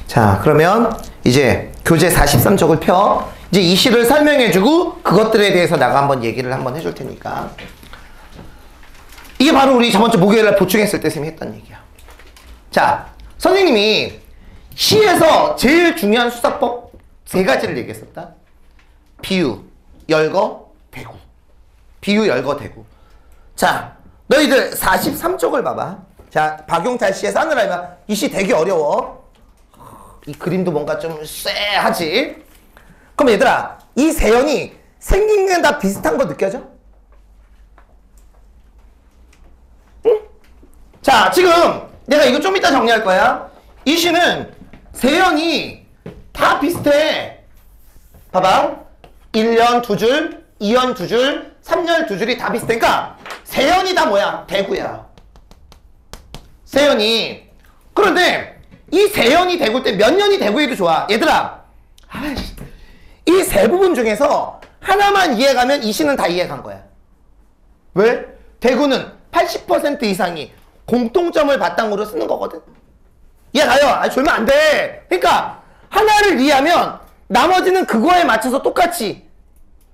자, 그러면 이제 교재 43쪽을 펴. 이제 이 시를 설명해주고 그것들에 대해서 내가 한번 얘기를 한번 해줄 테니까. 이게 바로 우리 저번주 목요일날 보충했을 때 쌤이 했던 얘기야. 자, 선생님이 시에서 제일 중요한 수사법 3가지를 얘기했었다. 비유, 열거, 대구. 비유, 열거, 대구. 자, 너희들 43쪽을 봐봐. 자, 박용탈 씨의 싸늘하면 이 시 되게 어려워. 이 그림도 뭔가 좀 쎄하지? 그럼 얘들아, 이 세연이 생긴 게 다 비슷한 거 느껴져? 응? 자, 지금 내가 이거 좀 이따 정리할 거야. 이 시는 세연이 다 비슷해. 봐봐. 1년 2줄, 2연 2줄, 3년 2줄이 다 비슷해. 그러니까 세연이 다 뭐야? 대구야. 세연이. 그런데 이 세연이 대구일 때 몇 년이 대구해도 좋아. 얘들아, 이 세 부분 중에서 하나만 이해가면 이 시는 다 이해간 거야. 왜? 대구는 80% 이상이 공통점을 바탕으로 쓰는 거거든. 이해가요? 졸면 안 돼. 그러니까 하나를 이해하면 나머지는 그거에 맞춰서 똑같이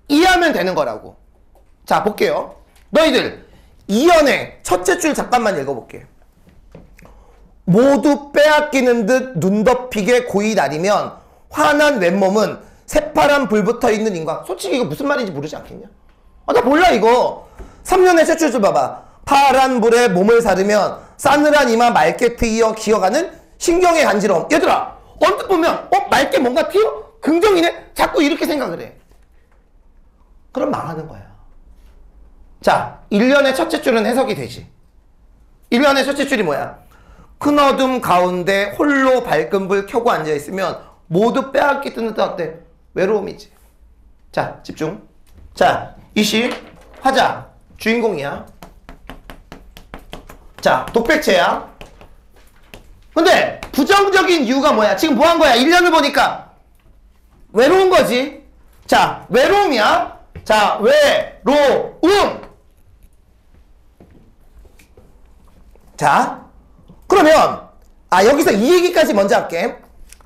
이해하면 되는 거라고. 자, 볼게요. 너희들 2연의 첫째 줄 잠깐만 읽어볼게. 모두 빼앗기는 듯 눈 덮이게 고이 날이면 환한 왼몸은 새파란 불 붙어있는 인광. 솔직히 이거 무슨 말인지 모르지 않겠냐? 나 몰라 이거. 3년의 첫째 줄 봐봐. 파란 불에 몸을 사르면 싸늘한 이마 맑게 트이어 기어가는 신경의 간지러움. 얘들아, 언뜻 보면 맑게 뭔가 튀어? 긍정이네? 자꾸 이렇게 생각을 해. 그럼 망하는 거야. 자, 1년의 첫째 줄은 해석이 되지. 1년의 첫째 줄이 뭐야? 큰 어둠 가운데 홀로 밝은 불 켜고 앉아있으면 모두 빼앗기는 듯 어때? 외로움이지. 자, 집중. 자, 이 시 화자 주인공이야. 자, 독백체야. 근데 부정적인 이유가 뭐야? 지금 뭐 한 거야? 1년을 보니까 외로운 거지. 자, 외로움이야. 자, 외로움. 자, 그러면 여기서 이 얘기까지 먼저 할게.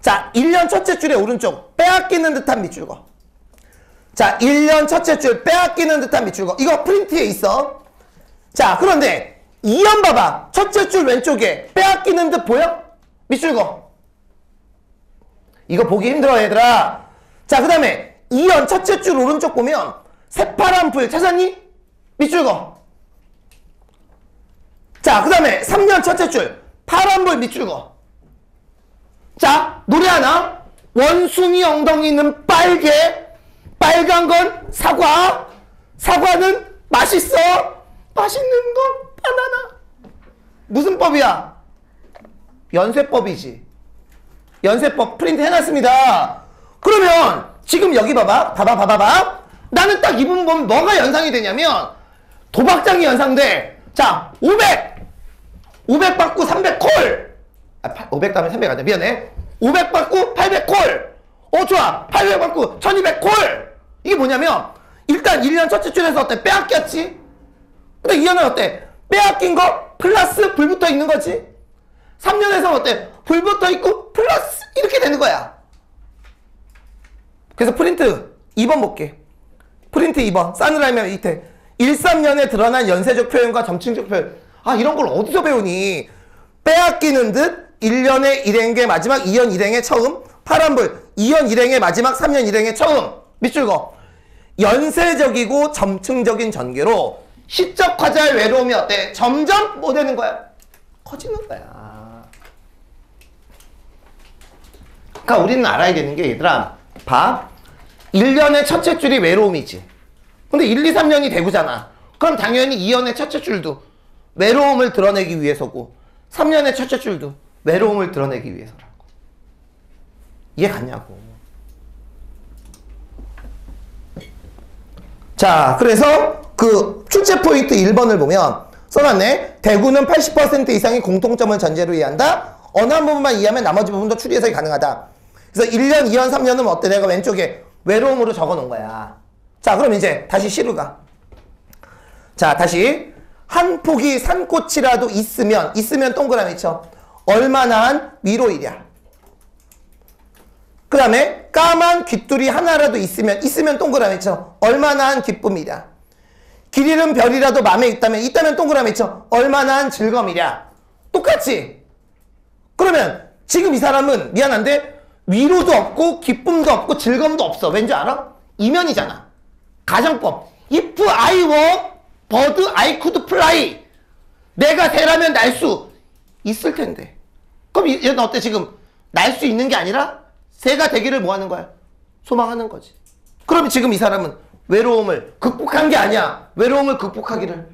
자, 1년 첫째 줄의 오른쪽 빼앗기는 듯한 밑줄거. 자, 1년 첫째 줄 빼앗기는 듯한 밑줄거. 이거 프린트에 있어. 자, 그런데 2연 봐봐. 첫째 줄 왼쪽에 빼앗기는 듯 보여? 밑줄거. 이거 보기 힘들어 얘들아. 자, 그 다음에 2연 첫째 줄 오른쪽 보면 새파란 불 찾았니? 밑줄거. 자, 그 다음에 3년 첫째 줄 파란불 밑줄거. 자, 노래 하나. 원숭이 엉덩이는 빨개. 빨간 건 사과. 사과는 맛있어. 맛있는 건 바나나. 무슨 법이야? 연쇄법이지. 연쇄법 프린트 해놨습니다. 그러면 지금 여기 봐봐. 봐봐. 나는 딱 이 부분 보면 뭐가 연상이 되냐면 도박장이 연상돼. 자, 500 받고 300 콜. 500 다음에 300 아니야. 미안해. 500 받고 800 콜. 좋아. 800 받고 1200 콜. 이게 뭐냐면 일단 1년 첫째 줄에서 어때? 빼앗겼지. 근데 2년은 어때? 빼앗긴 거 플러스 불 붙어 있는 거지. 3년에서 어때? 불 붙어 있고 플러스 이렇게 되는 거야. 그래서 프린트 2번 볼게. 프린트 2번. 싸늘하면 밑에 13년에 드러난 연쇄적 표현과 점층적 표현. 아, 이런 걸 어디서 배우니? 빼앗기는 듯 1년의 일행의 마지막 2년 일행의 처음 파란불 2년 일행의 마지막 3년 일행의 처음 밑줄 거 연쇄적이고 점층적인 전개로 시적 화자의 외로움이 어때? 점점 뭐 되는 거야? 커지는 거야. 그러니까 우리는 알아야 되는 게 얘들아 봐 1년의 첫째 줄이 외로움이지. 근데 1, 2, 3년이 대구잖아. 그럼 당연히 2년의 첫째 줄도 외로움을 드러내기 위해서고 3년의 첫째 줄도 외로움을 드러내기 위해서라고. 이해 갔냐고. 자, 그래서 그 출제 포인트 1번을 보면 써놨네. 대구는 80% 이상의 공통점을 전제로 이해한다. 어느 한 부분만 이해하면 나머지 부분도 추리 해석이 가능하다. 그래서 1년, 2년, 3년은 어때? 내가 왼쪽에 외로움으로 적어놓은 거야. 자, 그럼 이제 다시 시로 가. 자, 다시 한 폭이 산꽃이라도 있으면 동그라미 쳐. 얼마나 한 위로이랴. 그 다음에 까만 귓줄이 하나라도 있으면 동그라미 쳐. 얼마나 한 기쁨이랴. 길 잃은 별이라도 맘에 있다면 동그라미 쳐. 얼마나 한 즐거움이랴. 똑같이. 그러면 지금 이 사람은 미안한데 위로도 없고 기쁨도 없고 즐거움도 없어. 왠지 알아? 이면이잖아. 가정법. If I were bird, I could fly. 내가 새라면 날 수 있을 텐데. 그럼 얘는 어때? 지금 날 수 있는 게 아니라 새가 되기를 뭐 하는 거야? 소망하는 거지. 그럼 지금 이 사람은 외로움을 극복한 게 아니야. 외로움을 극복하기를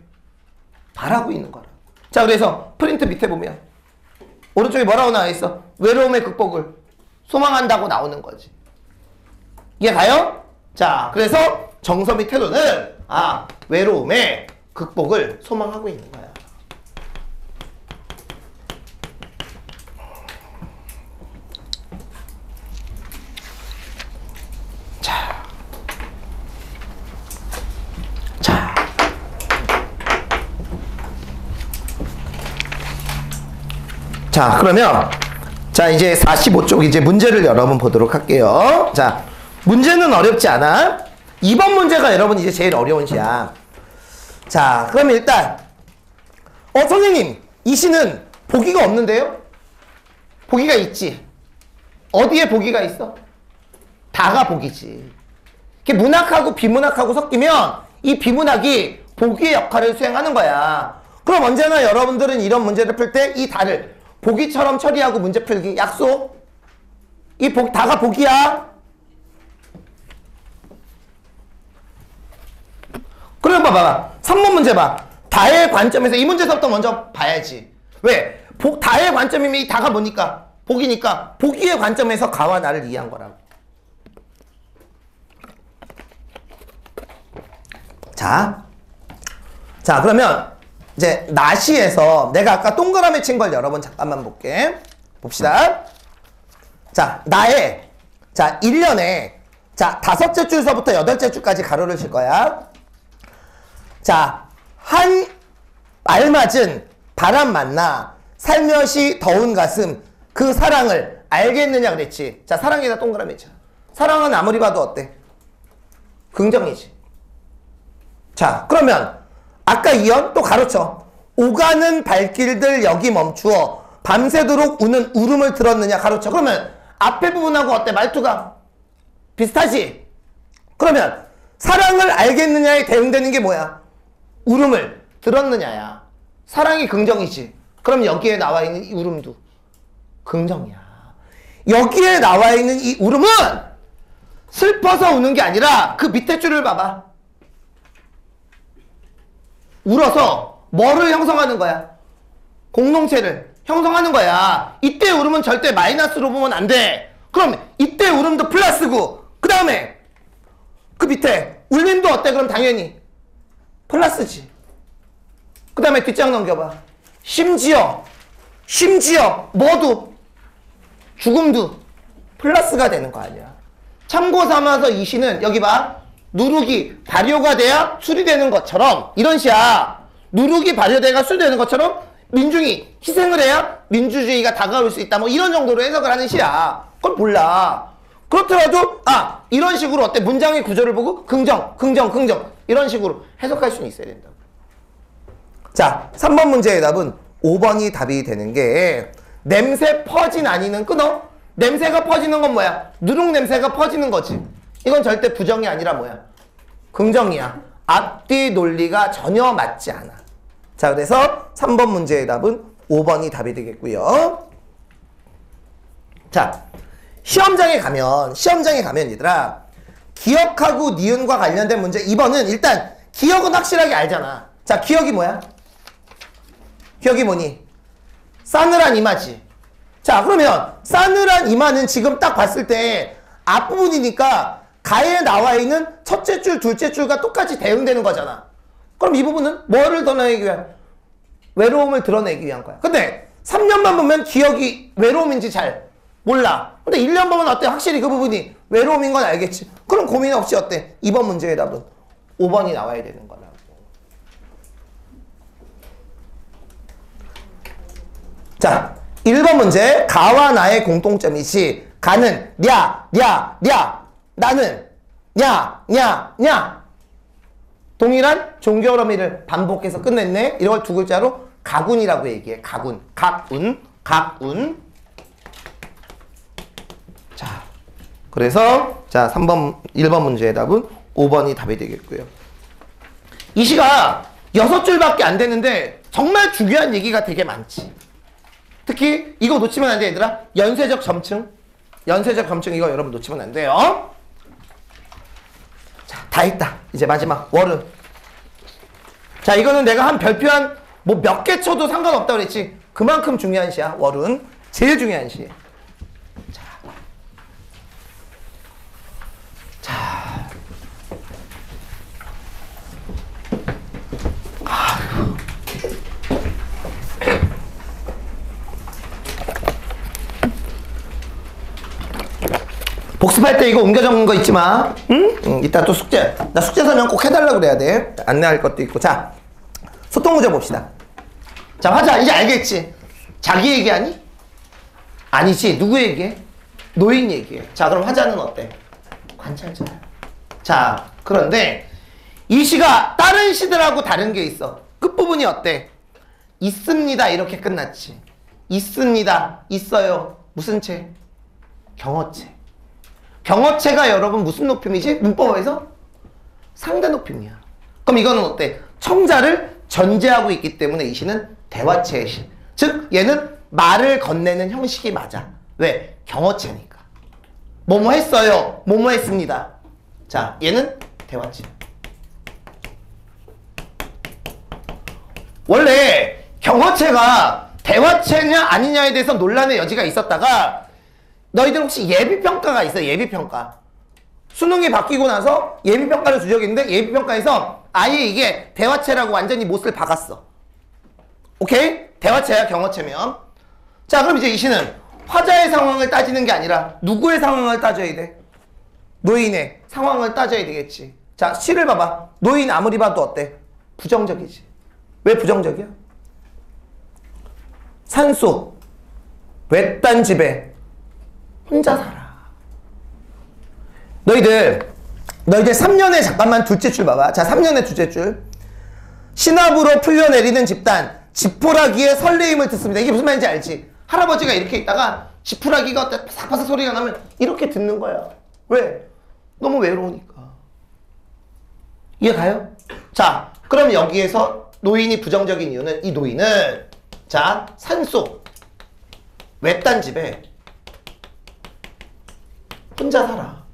바라고 있는 거라. 자, 그래서 프린트 밑에 보면 오른쪽에 뭐라고 나와 있어? 외로움의 극복을 소망한다고 나오는 거지. 이해 가요? 자, 그래서 정섭이 태도는 외로움의 극복을 소망하고 있는 거야. 자, 그러면 자, 이제 45쪽 이제 문제를 여러분 보도록 할게요. 자, 문제는 어렵지 않아. 2번 문제가 여러분 이제 제일 어려운 시야. 자, 그러면 일단 선생님, 이 시는 보기가 없는데요? 보기가 있지. 어디에 보기가 있어? 다가 보기지. 이게 문학하고 비문학하고 섞이면 이 비문학이 보기의 역할을 수행하는 거야. 그럼 언제나 여러분들은 이런 문제를 풀 때 이 다를 보기처럼 처리하고 문제 풀기 약속. 다가 보기야. 그럼 봐봐. 3번 문제 봐. 다의 관점에서 이 문제서부터 먼저 봐야지. 왜? 다의 관점이면 이 다가 뭐니까? 보기니까 보기의 관점에서 가와 나를 이해한 거라고. 자, 그러면 이제 나시에서 내가 아까 동그라미 친 걸 여러분 잠깐만 볼게. 봅시다. 자, 나의 1년에 5째 줄서부터 8째 줄까지 가로를 칠 거야. 자, 한 알맞은 바람 만나 살며시 더운 가슴 그 사랑을 알겠느냐 그랬지. 자, 사랑에다 동그라미 쳐. 사랑은 아무리 봐도 어때? 긍정이지. 자, 그러면 아까 이연 또 가로쳐. 오가는 발길들 여기 멈추어 밤새도록 우는 울음을 들었느냐 가로쳐. 그러면 앞에 부분하고 어때? 말투가 비슷하지? 그러면 사랑을 알겠느냐에 대응되는 게 뭐야? 울음을 들었느냐야. 사랑이 긍정이지. 그럼 여기에 나와 있는 이 울음도 긍정이야. 여기에 나와 있는 이 울음은 슬퍼서 우는 게 아니라 그 밑에 줄을 봐봐. 울어서 뭐를 형성하는 거야? 공동체를 형성하는 거야. 이때 울음은 절대 마이너스로 보면 안 돼. 그럼 이때 울음도 플러스고 그 다음에 그 밑에 울림도 어때? 그럼 당연히 플러스지. 그 다음에 뒷장 넘겨봐. 심지어 뭐도 죽음도 플러스가 되는 거 아니야. 참고 삼아서 이 시는 여기 봐. 누룩이 발효가 돼야 술이 되는 것처럼 이런 시야. 누룩이 발효돼가 술이 되는 것처럼 민중이 희생을 해야 민주주의가 다가올 수 있다. 뭐 이런 정도로 해석을 하는 시야. 그걸 몰라. 그렇더라도 이런 식으로 어때? 문장의 구조를 보고 긍정 이런 식으로 해석할 수는 있어야 된다. 자, 3번 문제의 답은 5번이 답이 되는 게 냄새 퍼진 아니는 끊어? 냄새가 퍼지는 건 뭐야? 누룩 냄새가 퍼지는 거지. 이건 절대 부정이 아니라 뭐야? 긍정이야. 앞뒤 논리가 전혀 맞지 않아. 자, 그래서 3번 문제의 답은 5번이 답이 되겠고요. 자, 시험장에 가면 얘들아, 기억하고 니은과 관련된 문제 2번은 일단 기억은 확실하게 알잖아. 자, 기억이 뭐야? 기억이 뭐니? 싸늘한 이마지. 자, 그러면 싸늘한 이마는 지금 딱 봤을 때 앞부분이니까 가에 나와 있는 첫째 줄, 둘째 줄과 똑같이 대응되는 거잖아. 그럼 이 부분은 뭐를 드러내기 위한? 외로움을 드러내기 위한 거야. 근데 3년만 보면 기억이 외로움인지 잘 몰라. 근데 1년 보면 어때? 확실히 그 부분이 외로움인 건 알겠지. 그럼 고민 없이 어때? 2번 문제의 답은 5번이 나와야 되는 거라고. 자, 1번 문제. 가와 나의 공통점이지. 가는 냐, 냐, 냐. 나는 냐, 냐, 냐. 동일한 종교 어미를 반복해서 끝냈네. 이걸 두 글자로 가군이라고 얘기해. 가군. 각운. 각운. 자, 그래서 자 1번 문제의 답은 5번이 답이 되겠고요. 이 시가 6줄밖에 안 되는데 정말 중요한 얘기가 되게 많지. 특히 이거 놓치면 안 돼, 얘들아. 연쇄적 점층. 연쇄적 점층 이거 여러분 놓치면 안 돼요. 자, 다 했다. 이제 마지막 월은. 자, 이거는 내가 한 별표 한 뭐 몇 개 쳐도 상관없다고 그랬지. 그만큼 중요한 시야. 월은 제일 중요한 시. 자. 복습할 때 이거 옮겨 적는 거 잊지 마. 응? 이따 또 숙제. 나 숙제 설명 꼭 해달라고 그래야 돼. 안내할 것도 있고. 자, 소통 문제 봅시다. 자, 화자 이제 알겠지? 자기 얘기하니? 아니지. 누구 얘기해? 노인 얘기해. 자, 그럼 화자는 어때? 관찰자야. 자, 그런데 이 시가 다른 시들하고 다른 게 있어. 끝부분이 어때? 있습니다. 이렇게 끝났지. 있습니다. 있어요. 무슨 체? 경어체. 경어체가 여러분 무슨 높임이지? 문법에서? 상대 높임이야. 그럼 이거는 어때? 청자를 전제하고 있기 때문에 이 시는 대화체의 시. 즉 얘는 말을 건네는 형식이 맞아. 왜? 경어체니까. 뭐뭐 했어요. 뭐뭐 했습니다. 자, 얘는 대화체. 원래 경어체가 대화체냐 아니냐에 대해서 논란의 여지가 있었다가 너희들 혹시 예비평가가 있어요? 예비평가. 수능이 바뀌고 나서 예비평가를 준 적이 있는데 예비평가에서 아예 이게 대화체라고 완전히 못을 박았어. 오케이? 대화체야 경어체면. 자, 그럼 이제 이 시는 화자의 상황을 따지는 게 아니라 누구의 상황을 따져야 돼? 노인의 상황을 따져야 되겠지. 자, 시를 봐봐. 노인 아무리 봐도 어때? 부정적이지. 왜 부정적이야? 산속 외딴 집에 혼자 살아. 너희들 3년에 잠깐만 둘째 줄 봐봐. 자, 3년의 둘째 줄. 신압으로 풀려내리는 집단 지푸라기의 설레임을 듣습니다. 이게 무슨 말인지 알지? 할아버지가 이렇게 있다가 지푸라기가 바삭바삭 소리가 나면 이렇게 듣는 거야. 왜? 너무 외로우니까. 이해 가요? 자, 그럼 여기에서 노인이 부정적인 이유는 이 노인은 자, 산속 외딴 집에 혼자 살아.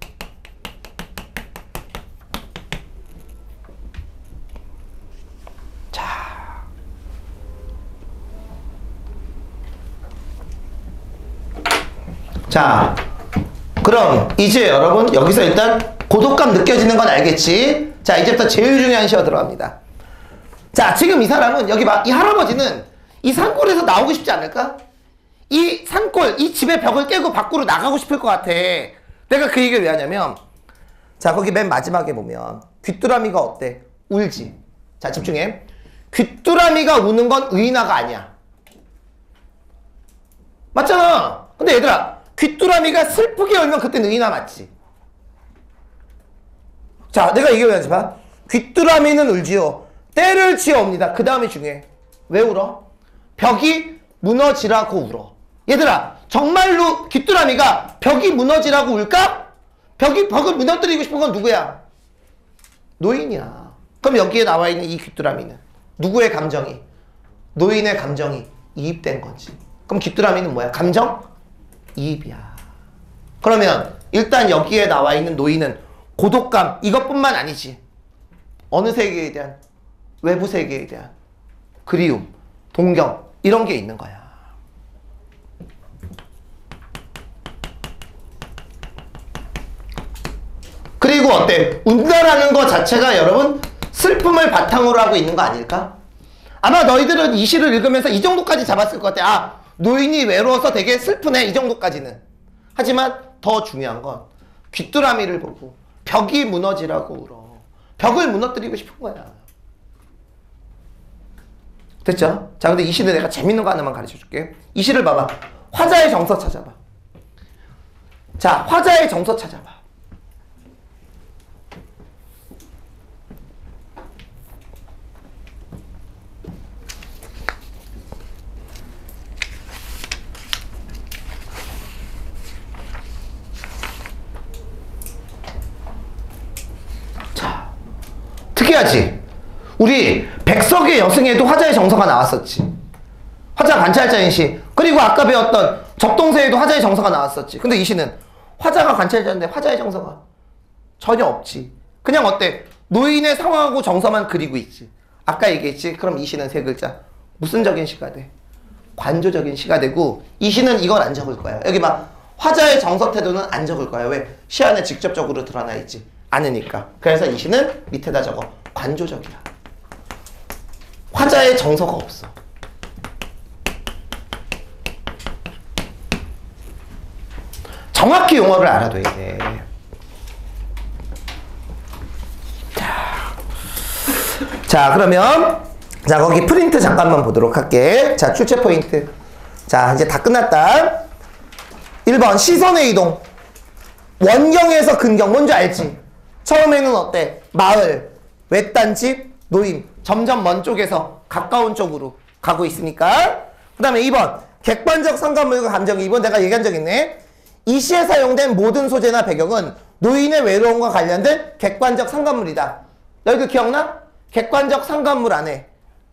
자, 그럼 이제 여러분 여기서 일단 고독감 느껴지는 건 알겠지? 자, 이제부터 제일 중요한 시가 들어갑니다. 자, 지금 이 사람은 여기 봐. 이 할아버지는 이 산골에서 나오고 싶지 않을까? 이 산골, 이 집의 벽을 깨고 밖으로 나가고 싶을 것 같아. 내가 그 얘기를 왜 하냐면 자, 거기 맨 마지막에 보면 귀뚜라미가 어때? 울지. 자, 집중해. 귀뚜라미가 우는 건 의인화가 아니야. 맞잖아. 근데 얘들아, 귀뚜라미가 슬프게 울면 그때는 의인화 맞지? 자, 내가 얘기해야지 봐. 귀뚜라미는 울지요. 때를 지어옵니다. 그 다음이 중요해. 왜 울어? 벽이 무너지라고 울어. 얘들아, 정말로 귀뚜라미가 벽이 무너지라고 울까? 벽을 무너뜨리고 싶은 건 누구야? 노인이야. 그럼 여기에 나와 있는 이 귀뚜라미는 누구의 감정이? 노인의 감정이 이입된 거지. 그럼 귀뚜라미는 뭐야? 감정? 이입이야. 그러면 일단 여기에 나와 있는 노인은 고독감 이것뿐만 아니지. 어느 세계에 대한? 외부 세계에 대한 그리움, 동경 이런 게 있는 거야. 그리고 어때? 운다라는 것 자체가 여러분 슬픔을 바탕으로 하고 있는 거 아닐까? 아마 너희들은 이 시를 읽으면서 이 정도까지 잡았을 것 같아. 아, 노인이 외로워서 되게 슬프네. 이 정도까지는. 하지만 더 중요한 건 귀뚜라미를 보고 벽이 무너지라고 울어. 벽을 무너뜨리고 싶은 거야. 됐죠? 자, 근데 이 시를 내가 재밌는 거 하나만 가르쳐 줄게. 이 시를 봐봐. 화자의 정서 찾아봐. 자, 화자의 정서 찾아봐. 특이하지? 우리 백석의 여승에도 화자의 정서가 나왔었지. 화자 관찰자인 시. 그리고 아까 배웠던 적동서에도 화자의 정서가 나왔었지. 근데 이 시는 화자가 관찰자인데 화자의 정서가 전혀 없지. 그냥 어때? 노인의 상황하고 정서만 그리고 있지. 아까 얘기했지? 그럼 이 시는 세 글자. 무슨 적인 시가 돼? 관조적인 시가 되고, 이 시는 이건 안 적을 거야. 여기 봐. 화자의 정서 태도는 안 적을 거야. 왜? 시 안에 직접적으로 드러나 있지 않으니까. 그래서 이 시는 밑에다 적어. 관조적이야. 화자의 정서가 없어. 정확히 용어를 알아둬야 돼. 자, 그러면 자, 거기 프린트 잠깐만 보도록 할게. 자, 출제 포인트. 자, 이제 다 끝났다. 1번 시선의 이동. 원경에서 근경. 뭔지 알지? 처음에는 어때? 마을, 외딴 집, 노임. 점점 먼 쪽에서 가까운 쪽으로 가고 있으니까. 그 다음에 2번 객관적 상관물과 감정이. 이번 내가 얘기한 적 있네. 이 시에 사용된 모든 소재나 배경은 노인의 외로움과 관련된 객관적 상관물이다. 너희들 기억나? 객관적 상관물 안에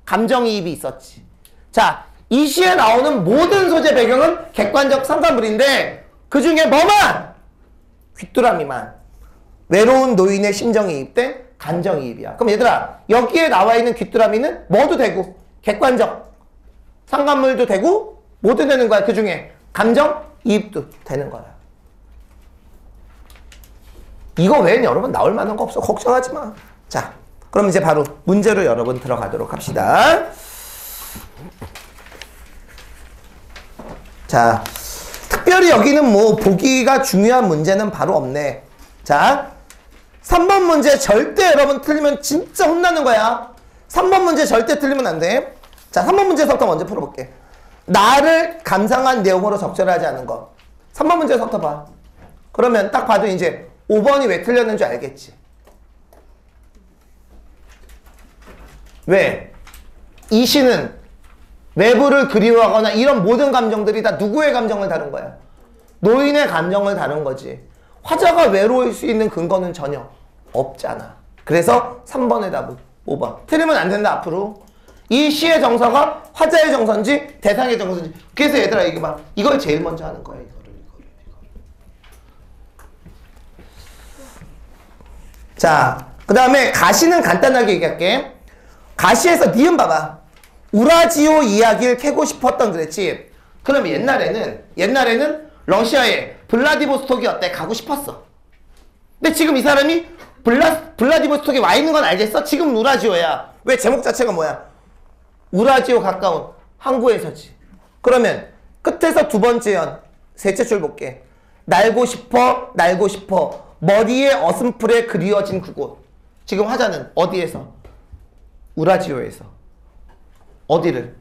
감정이입이 있었지. 자, 이 시에 나오는 모든 소재 배경은 객관적 상관물인데 그 중에 뭐만? 귀뚜라미만 외로운 노인의 심정이 이입된 감정이입이야. 그럼 얘들아, 여기에 나와 있는 귀뚜라미는 뭐도 되고 객관적 상관물도 되고 뭐도 되는 거야. 그 중에 감정이입도 되는 거야. 이거 외에는 여러분 나올 만한 거 없어. 걱정하지 마. 자, 그럼 이제 바로 문제로 여러분 들어가도록 합시다. 자, 특별히 여기는 뭐 보기가 중요한 문제는 바로 없네. 자, 3번 문제 절대 여러분 틀리면 진짜 혼나는 거야. 3번 문제 절대 틀리면 안 돼. 자, 3번 문제부터 먼저 풀어볼게. 나를 감상한 내용으로 적절하지 않은 거. 3번 문제부터 봐. 그러면 딱 봐도 이제 5번이 왜 틀렸는지 알겠지. 왜? 이 시는 외부를 그리워하거나 이런 모든 감정들이 다 누구의 감정을 다룬 거야? 노인의 감정을 다룬 거지. 화자가 외로울 수 있는 근거는 전혀 없잖아. 그래서 3번의 답은 5번. 틀리면 안 된다, 앞으로. 이 시의 정서가 화자의 정서인지 대상의 정서인지. 그래서 얘들아, 이게 막 이걸 제일 먼저 하는 거야. 이거를. 자, 그 다음에 가시는 간단하게 얘기할게. 가시에서 니은 봐봐. 우라지오 이야기를 캐고 싶었던 그랬지. 그럼 옛날에는 러시아에 블라디보스톡이 어때? 가고 싶었어. 근데 지금 이 사람이 블라디보스톡에 와 있는 건 알겠어? 지금 우라지오야. 왜? 제목 자체가 뭐야? 우라지오 가까운 항구에서지. 그러면 끝에서 두 번째 연, 셋째 줄 볼게. 날고 싶어, 날고 싶어. 머리에 어슴풀에 그리워진 그곳. 지금 화자는 어디에서? 우라지오에서. 어디를?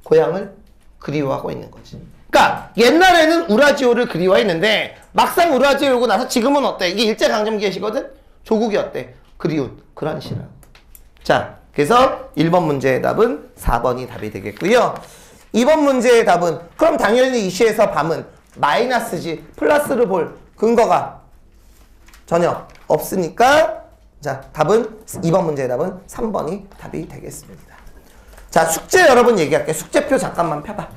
고향을 그리워하고 있는 거지. 그러니까 옛날에는 우라지오를 그리워했는데 막상 우라지오 오고 나서 지금은 어때? 이게 일제강점기의 시거든? 조국이 어때? 그리운 그런 시라고. 자, 그래서 1번 문제의 답은 4번이 답이 되겠고요. 2번 문제의 답은 그럼 당연히 이 시에서 밤은 마이너스지 플러스를 볼 근거가 전혀 없으니까 자, 답은 2번 문제의 답은 3번이 답이 되겠습니다. 자, 숙제 여러분 얘기할게요. 숙제표 잠깐만 펴봐.